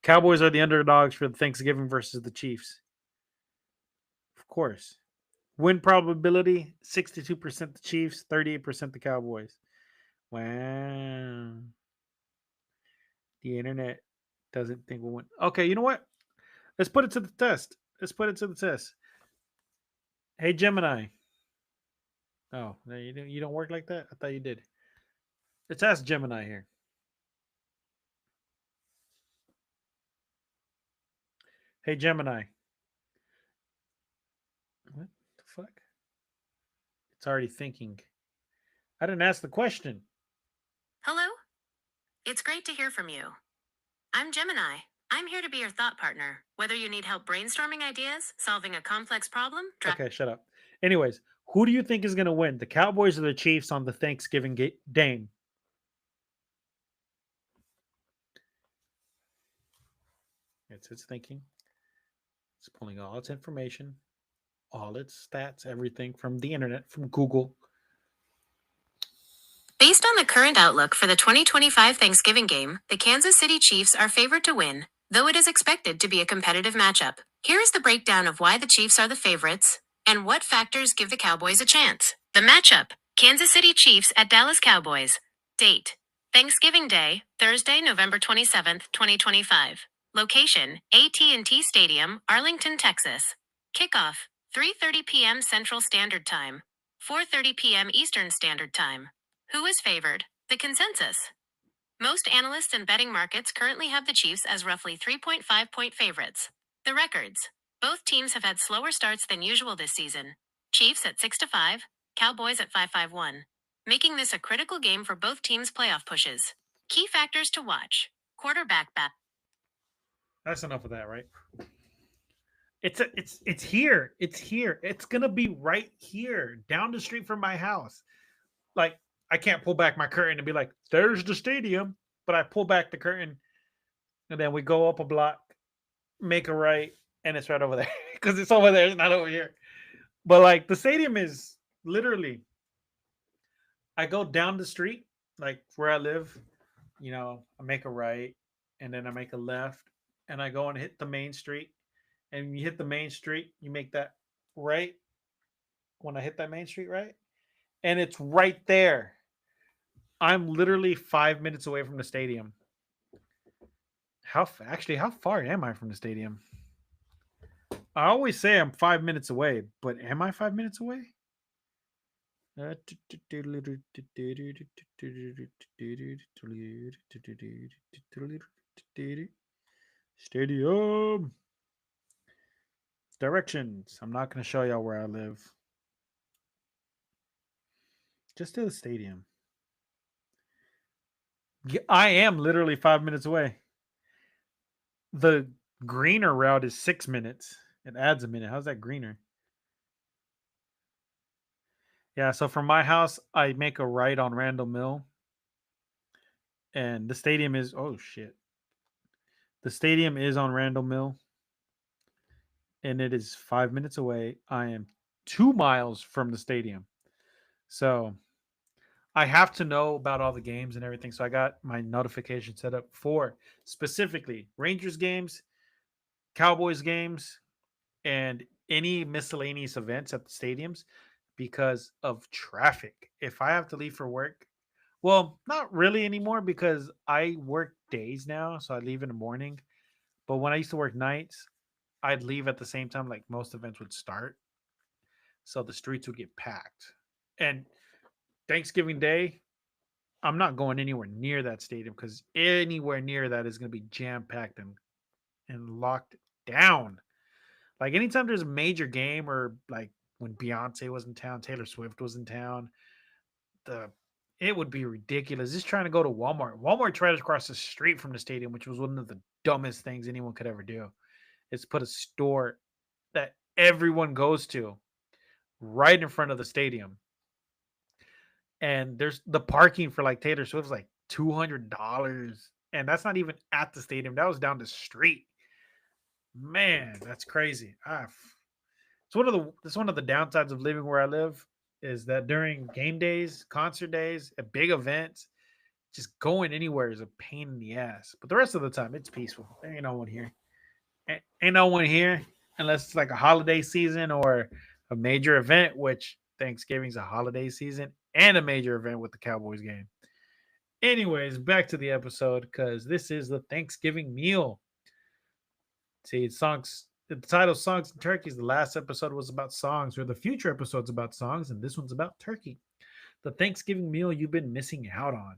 Cowboys are the underdogs for the Thanksgiving versus the Chiefs. Of course. Win probability 62% the Chiefs, 38% the Cowboys. Wow. The internet doesn't think we'll win. Okay, you know what? Let's put it to the test. Let's put it to the test. Hey, Gemini, Oh, no, you don't work like that? I thought you did. Let's ask Gemini here. Hey, Gemini. What the fuck? It's already thinking. I didn't ask the question. Hello? It's great to hear from you. I'm Gemini. I'm here to be your thought partner. Whether you need help brainstorming ideas, solving a complex problem, Okay, shut up. Anyways, who do you think is going to win, the Cowboys or the Chiefs on the Thanksgiving game? It's thinking. It's pulling all its information, all its stats, everything from the internet, from Google. based on the current outlook for the 2025 Thanksgiving game, the Kansas City Chiefs are favored to win, though it is expected to be a competitive matchup. Here is the breakdown of why the Chiefs are the favorites and what factors give the Cowboys a chance. The matchup: Kansas City Chiefs at Dallas Cowboys. Date: Thanksgiving Day, Thursday, November 27th, 2025. Location: AT&T Stadium, Arlington, Texas. Kickoff: 3:30 p.m. Central Standard Time, 4:30 p.m. Eastern Standard Time. Who is favored? The consensus. Most analysts and betting markets currently have the Chiefs as roughly 3.5-point favorites. The records: both teams have had slower starts than usual this season. Chiefs at 6-5, Cowboys at 5-1, making this a critical game for both teams' playoff pushes. Key factors to watch: quarterback bat. That's enough of that, right? It's here. It's here. It's gonna be right here, down the street from my house. Like, I can't pull back my curtain and be like, "There's the stadium," but I pull back the curtain, and then we go up a block, make a right, and it's right over there because it's over there. It's not over here. But like, the stadium is literally. I go down the street, like where I live. I make a right, and then I make a left, and I go and hit the main street. And you hit the main street, you make that right when I hit that main street, right? And it's right there. I'm literally 5 minutes away from the stadium. How far am I from the stadium? I always say I'm 5 minutes away, but am I 5 minutes away? Stadium directions. I'm not going to show y'all where I live. Just to the stadium. I am literally 5 minutes away. The greener route is 6 minutes. It adds a minute. How's that greener? Yeah, so from my house, I make a right on Randall Mill, and the stadium is oh shit. The stadium is on Randall Mill, and it is 5 minutes away. I am 2 miles from the stadium. So I have to know about all the games and everything. So I got my notification set up for specifically Rangers games, Cowboys games, and any miscellaneous events at the stadiums because of traffic. If I have to leave for work, well, not really anymore because I work days now, so I leave in the morning. But when I used to work nights, I'd leave at the same time like most events would start, so the streets would get packed. And Thanksgiving Day, I'm not going anywhere near that stadium because anywhere near that is going to be jam packed and locked down. Like anytime there's a major game or like when Beyonce was in town, Taylor Swift was in town, the it would be ridiculous. Just trying to go to Walmart. Walmart's right across the street from the stadium, which was one of the dumbest things anyone could ever do. Is put a store that everyone goes to right in front of the stadium. And there's the parking for like Taylor Swift is like $200. And that's not even at the stadium. That was down the street. Man, that's crazy. It's one of the downsides of living where I live is that during game days, concert days, at big events, just going anywhere is a pain in the ass. But the rest of the time, it's peaceful. There ain't no one here. Ain't no one here unless it's like a holiday season or a major event, which Thanksgiving's a holiday season and a major event with the Cowboys game. Anyways, back to the episode because this is the Thanksgiving meal. See, The title Songs and Turkeys. The last episode was about songs, or the future episode's about songs, and this one's about turkey. The Thanksgiving meal you've been missing out on.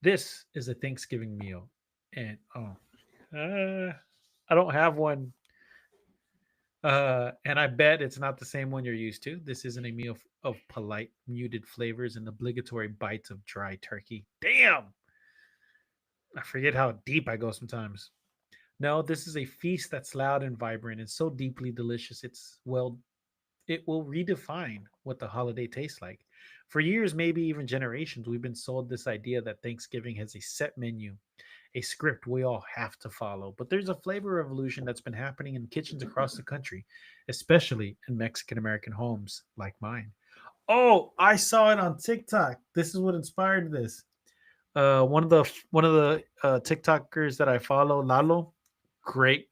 This is a Thanksgiving meal. And I don't have one. And I bet it's not the same one you're used to. This isn't a meal of polite, muted flavors and obligatory bites of dry turkey. Damn! I forget how deep I go sometimes. No, this is a feast that's loud and vibrant and so deeply delicious. It will redefine what the holiday tastes like. For years, maybe even generations, we've been sold this idea that Thanksgiving has a set menu, a script we all have to follow. But there's a flavor revolution that's been happening in kitchens across the country, especially in Mexican American homes like mine. Oh, I saw it on TikTok. This is what inspired this. One of the TikTokers that I follow, Lalo, great,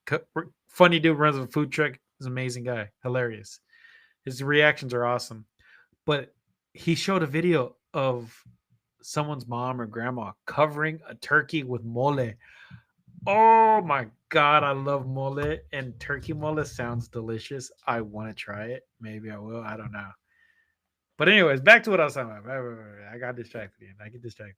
funny dude, runs a food truck. He's an amazing guy, hilarious. His reactions are awesome. But he showed a video of someone's mom or grandma covering a turkey with mole. Oh my god, I love mole, and turkey mole sounds delicious. I want to try it. Maybe I will. I don't know. But anyways, back to what I was talking about. I got distracted again. I get distracted.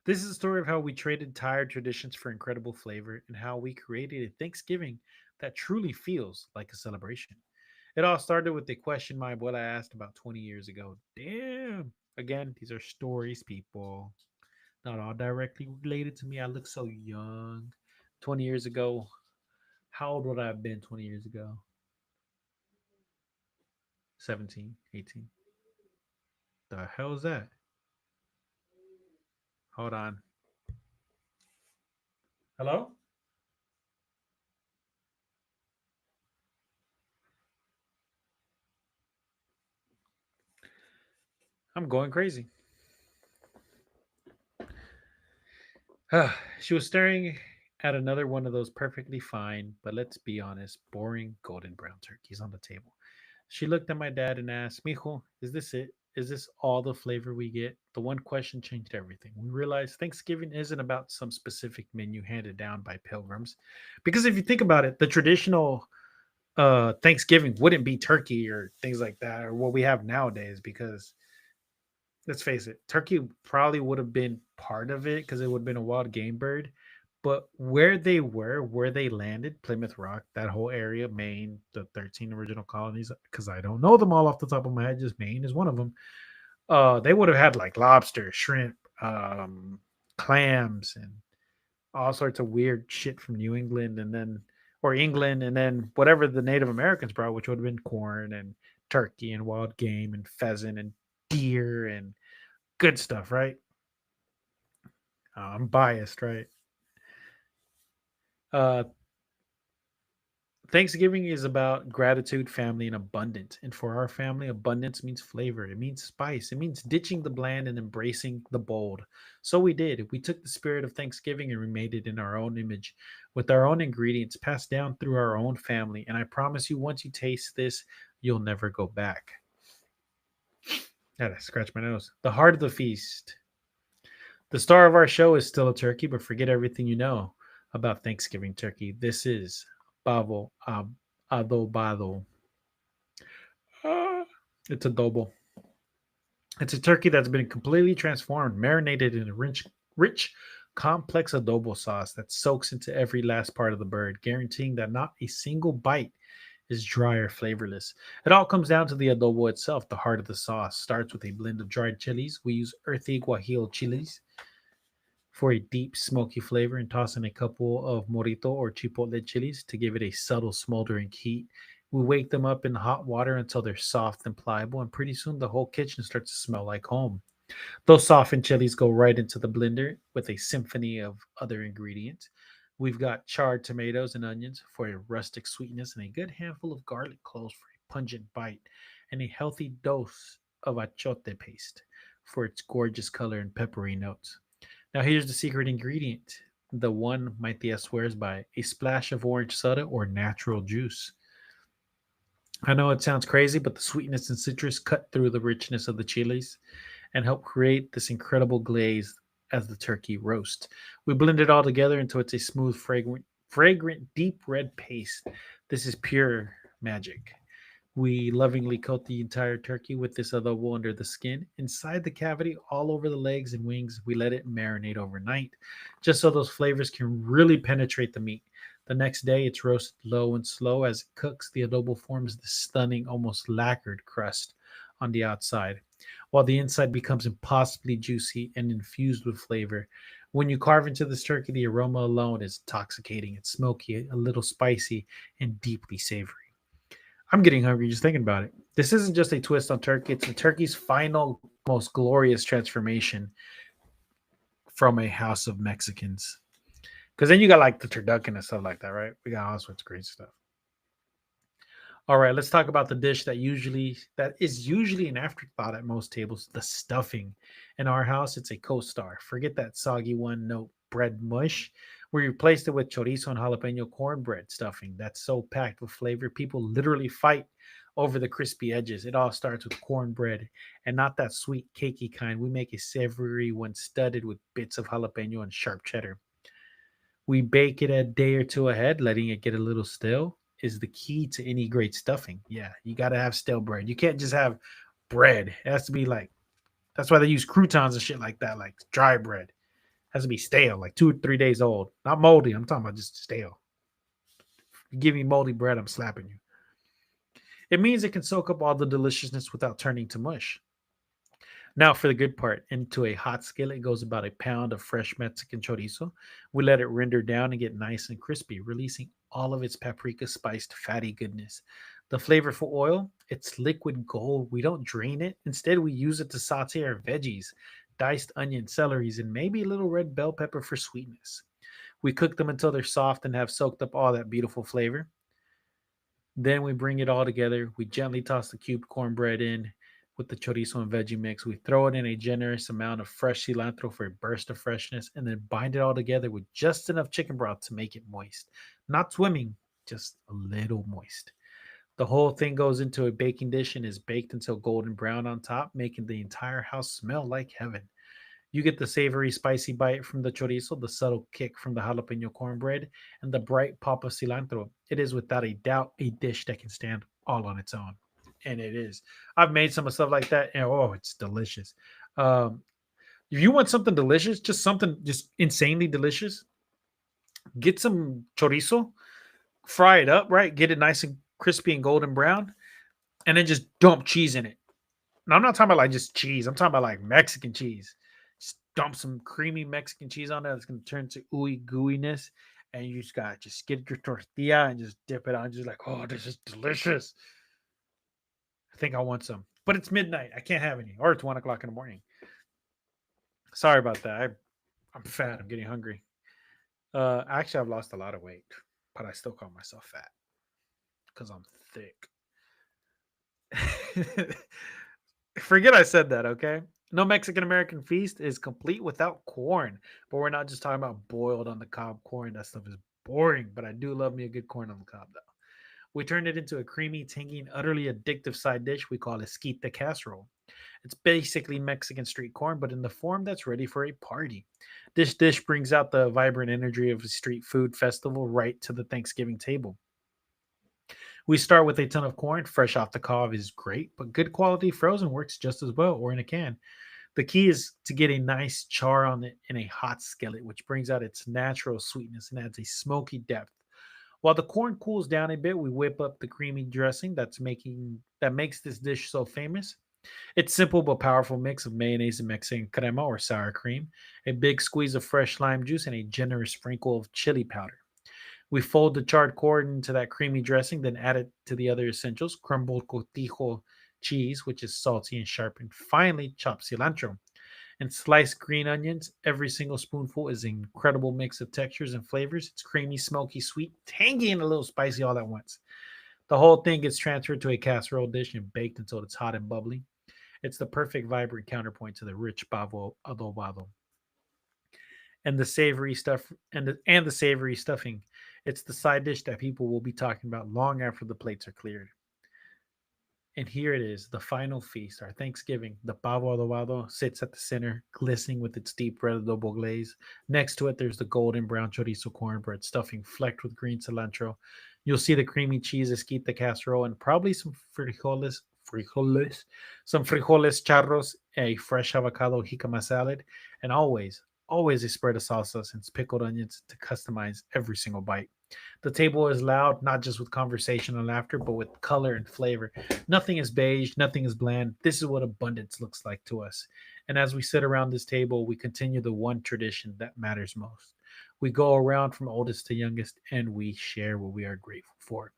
This is a story of how we traded tired traditions for incredible flavor and how we created a Thanksgiving that truly feels like a celebration. It all started with a question my abuela asked about 20 years ago. Damn. Again, these are stories, people. Not all directly related to me. I look so young. 20 years ago, how old would I have been 20 years ago? 17, 18. The hell is that? Hold on. Hello? I'm going crazy. She was staring at another one of those perfectly fine, but let's be honest, boring golden brown turkeys on the table. She looked at my dad and asked, Mijo, is this it? Is this all the flavor we get? The one question changed everything. We realized Thanksgiving isn't about some specific menu handed down by pilgrims. Because if you think about it, the traditional Thanksgiving wouldn't be turkey or things like that, or what we have nowadays, because let's face it, turkey probably would have been part of it because it would have been a wild game bird. But where they landed, Plymouth Rock, that whole area, Maine, the 13 original colonies, because I don't know them all off the top of my head, just Maine is one of them. They would have had like lobster, shrimp, clams, and all sorts of weird shit from New England and then or England and then whatever the Native Americans brought, which would have been corn and turkey and wild game and pheasant and deer and good stuff, right? I'm biased, right? Uh, Thanksgiving is about gratitude, family, and abundance. And for our family, abundance means flavor. It means spice. It means ditching the bland and embracing the bold. So we did. We took the spirit of Thanksgiving and remade it in our own image with our own ingredients passed down through our own family. And I promise you, once you taste this, you'll never go back. Gotta scratch my nose. The heart of the feast. The star of our show is still a turkey, but forget everything you know about Thanksgiving turkey. This is pavo adobado. Ah, it's adobo. It's a turkey that's been completely transformed, marinated in a rich, complex adobo sauce that soaks into every last part of the bird, guaranteeing that not a single bite is dry or flavorless. It all comes down to the adobo itself. The heart of the sauce starts with a blend of dried chilies. We use earthy guajillo chilies for a deep smoky flavor and toss in a couple of morito or chipotle chilies to give it a subtle smoldering heat. We wake them up in hot water until they're soft and pliable, and pretty soon the whole kitchen starts to smell like home. Those softened chilies go right into the blender with a symphony of other ingredients. We've got charred tomatoes and onions for a rustic sweetness, and a good handful of garlic cloves for a pungent bite, and a healthy dose of achote paste for its gorgeous color and peppery notes. Now, here's the secret ingredient, the one my tia swears by, a splash of orange soda or natural juice. I know it sounds crazy, but the sweetness and citrus cut through the richness of the chilies and help create this incredible glaze as the turkey roast. We blend it all together until it's a smooth, fragrant, deep red paste. This is pure magic. We lovingly coat the entire turkey with this adobo under the skin. Inside the cavity, all over the legs and wings, we let it marinate overnight, just so those flavors can really penetrate the meat. The next day, it's roasted low and slow. As it cooks, the adobo forms this stunning, almost lacquered crust on the outside, while the inside becomes impossibly juicy and infused with flavor. When you carve into this turkey, the aroma alone is intoxicating. It's smoky, a little spicy, and deeply savory. I'm getting hungry just thinking about it. This isn't just a twist on turkey, it's the turkey's final, most glorious transformation from a house of Mexicans. Because then you got like the turducken and stuff like that, right? We got all sorts of great stuff. All right, let's talk about the dish that is usually an afterthought at most tables, the stuffing. In our house, it's a co-star. Forget that soggy one note bread mush. We replaced it with chorizo and jalapeno cornbread stuffing. That's so packed with flavor. People literally fight over the crispy edges. It all starts with cornbread and not that sweet cakey kind. We make a savory one studded with bits of jalapeno and sharp cheddar. We bake it a day or two ahead, letting it get a little stale is the key to any great stuffing. Yeah, you got to have stale bread. You can't just have bread. It has to be like, that's why they use croutons and shit like that, like dry bread. It has to be stale, like 2 or 3 days old. Not moldy. I'm talking about just stale. If you give me moldy bread, I'm slapping you. It means it can soak up all the deliciousness without turning to mush. Now, for the good part, into a hot skillet goes about a pound of fresh Mexican chorizo. We let it render down and get nice and crispy, releasing all of its paprika spiced fatty goodness. The flavorful oil, it's liquid gold. We don't drain it. Instead, we use it to saute our veggies, diced onion, celeries, and maybe a little red bell pepper for sweetness. We cook them until they're soft and have soaked up all that beautiful flavor. Then we bring it all together. We gently toss the cubed cornbread in with the chorizo and veggie mix. We throw it in a generous amount of fresh cilantro for a burst of freshness, and then bind it all together with just enough chicken broth to make it moist. Not swimming, just a little moist. The whole thing goes into a baking dish and is baked until golden brown on top, making the entire house smell like heaven. You get the savory, spicy bite from the chorizo, the subtle kick from the jalapeno cornbread, and the bright pop of cilantro. It is without a doubt a dish that can stand all on its own. And it is. I've made some of stuff like that, and oh, it's delicious. Um, if you want something delicious, just something just insanely delicious, get some chorizo, fry it up, right? Get it nice and crispy and golden brown, and then just dump cheese in it. Now, I'm not talking about like just cheese. I'm talking about like Mexican cheese. Just dump some creamy Mexican cheese on there. It's gonna turn to ooey gooiness, and you just got just get your tortilla and just dip it on. Just like, oh, this is delicious. I think I want some, but it's midnight. I can't have any, or it's 1 o'clock in the morning. Sorry about that. I'm fat. I'm getting hungry. Actually, I've lost a lot of weight, but I still call myself fat because I'm thick. Forget I said that, okay? No Mexican American feast is complete without corn. But we're not just talking about boiled on the cob corn. That stuff is boring, but I do love me a good corn on the cob, though. We turned it into a creamy, tangy, and utterly addictive side dish we call esquite casserole. It's basically Mexican street corn, but in the form that's ready for a party. This dish brings out the vibrant energy of a street food festival right to the Thanksgiving table. We start with a ton of corn. Fresh off the cob is great, but good quality frozen works just as well or in a can. The key is to get a nice char on it in a hot skillet, which brings out its natural sweetness and adds a smoky depth. While the corn cools down a bit, we whip up the creamy dressing that makes this dish so famous. It's simple but powerful mix of mayonnaise and Mexican crema or sour cream, a big squeeze of fresh lime juice, and a generous sprinkle of chili powder. We fold the charred corn into that creamy dressing, then add it to the other essentials crumbled cotija cheese, which is salty and sharp, and finally chopped cilantro. And sliced green onions. Every single spoonful is an incredible mix of textures and flavors. It's creamy, smoky, sweet, tangy, and a little spicy all at once. The whole thing gets transferred to a casserole dish and baked until it's hot and bubbly. It's the perfect vibrant counterpoint to the rich pavo adobado and the savory stuff and the savory stuffing. It's the side dish that people will be talking about long after the plates are cleared. And here it is, the final feast, our Thanksgiving. The pavo adobado sits at the center, glistening with its deep red adobo glaze. Next to it, there's the golden brown chorizo cornbread stuffing flecked with green cilantro. You'll see the creamy cheese esquite casserole and probably some some frijoles charros, a fresh avocado jicama salad, and always a spread of salsas and pickled onions to customize every single bite. The table is loud, not just with conversation and laughter, but with color and flavor. Nothing is beige, nothing is bland. This is what abundance looks like to us. And as we sit around this table, we continue the one tradition that matters most. We go around from oldest to youngest and we share what we are grateful for.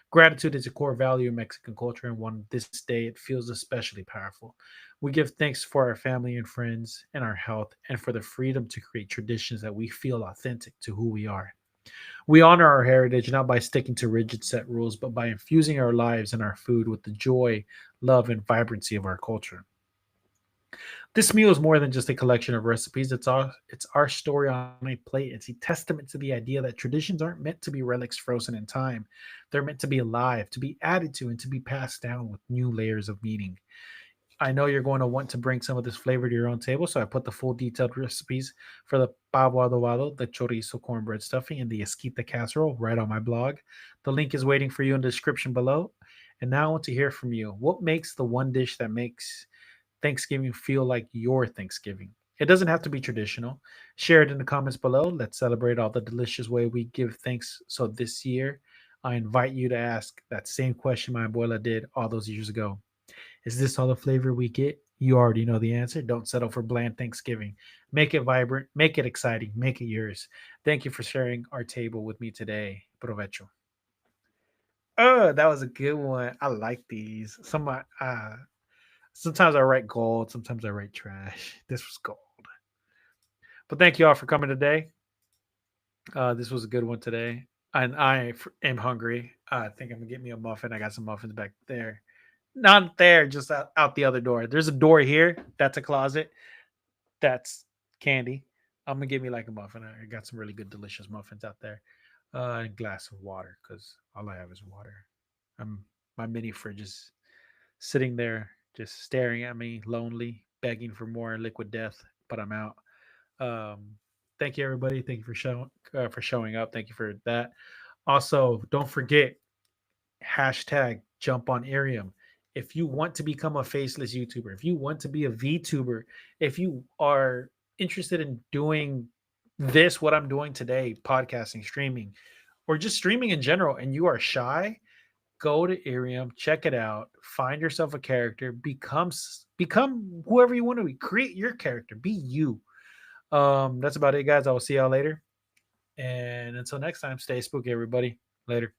Gratitude is a core value in Mexican culture, and on this day, it feels especially powerful. We give thanks for our family and friends and our health, and for the freedom to create traditions that we feel authentic to who we are. We honor our heritage not by sticking to rigid set rules, but by infusing our lives and our food with the joy, love, and vibrancy of our culture. This meal is more than just a collection of recipes. It's our story on a plate. It's a testament to the idea that traditions aren't meant to be relics frozen in time. They're meant to be alive, to be added to, and to be passed down with new layers of meaning. I know you're going to want to bring some of this flavor to your own table, so I put the full detailed recipes for the pavo adobado, the chorizo cornbread stuffing, and the esquita casserole right on my blog. The link is waiting for you in the description below. And now I want to hear from you. What makes the one dish that makes Thanksgiving feel like your Thanksgiving? It doesn't have to be traditional. Share it in the comments below. Let's celebrate all the delicious way we give thanks. So this year, I invite you to ask that same question my abuela did all those years ago. Is this all the flavor we get? You already know the answer. Don't settle for bland Thanksgiving. Make it vibrant, make it exciting, make it yours. Thank you for sharing our table with me today. Provecho. Oh, that was a good one. I like these. Sometimes I write gold, sometimes I write trash. This was gold. But thank you all for coming today. This was a good one today. And am hungry. I think I'm gonna get me a muffin. I got some muffins back there. Not there, just out the other door. There's a door here. That's a closet. That's candy. I'm gonna give me like a muffin. I got some really good, delicious muffins out there. And a glass of water because all I have is water. I'm My mini fridge is sitting there, just staring at me, lonely, begging for more liquid death. But I'm out. Um, Thank you, everybody. Thank you for showing up. Thank you for that. Also, don't forget hashtag jump on Arium. If you want to become a faceless YouTuber, if you want to be a VTuber, if you are interested in doing this, what I'm doing today, podcasting, streaming, or just streaming in general, and you are shy, go to Arium, check it out, find yourself a character, become whoever you want to be, create your character, be you. That's about it, guys. I will see y'all later. And until next time, stay spooky, everybody. Later.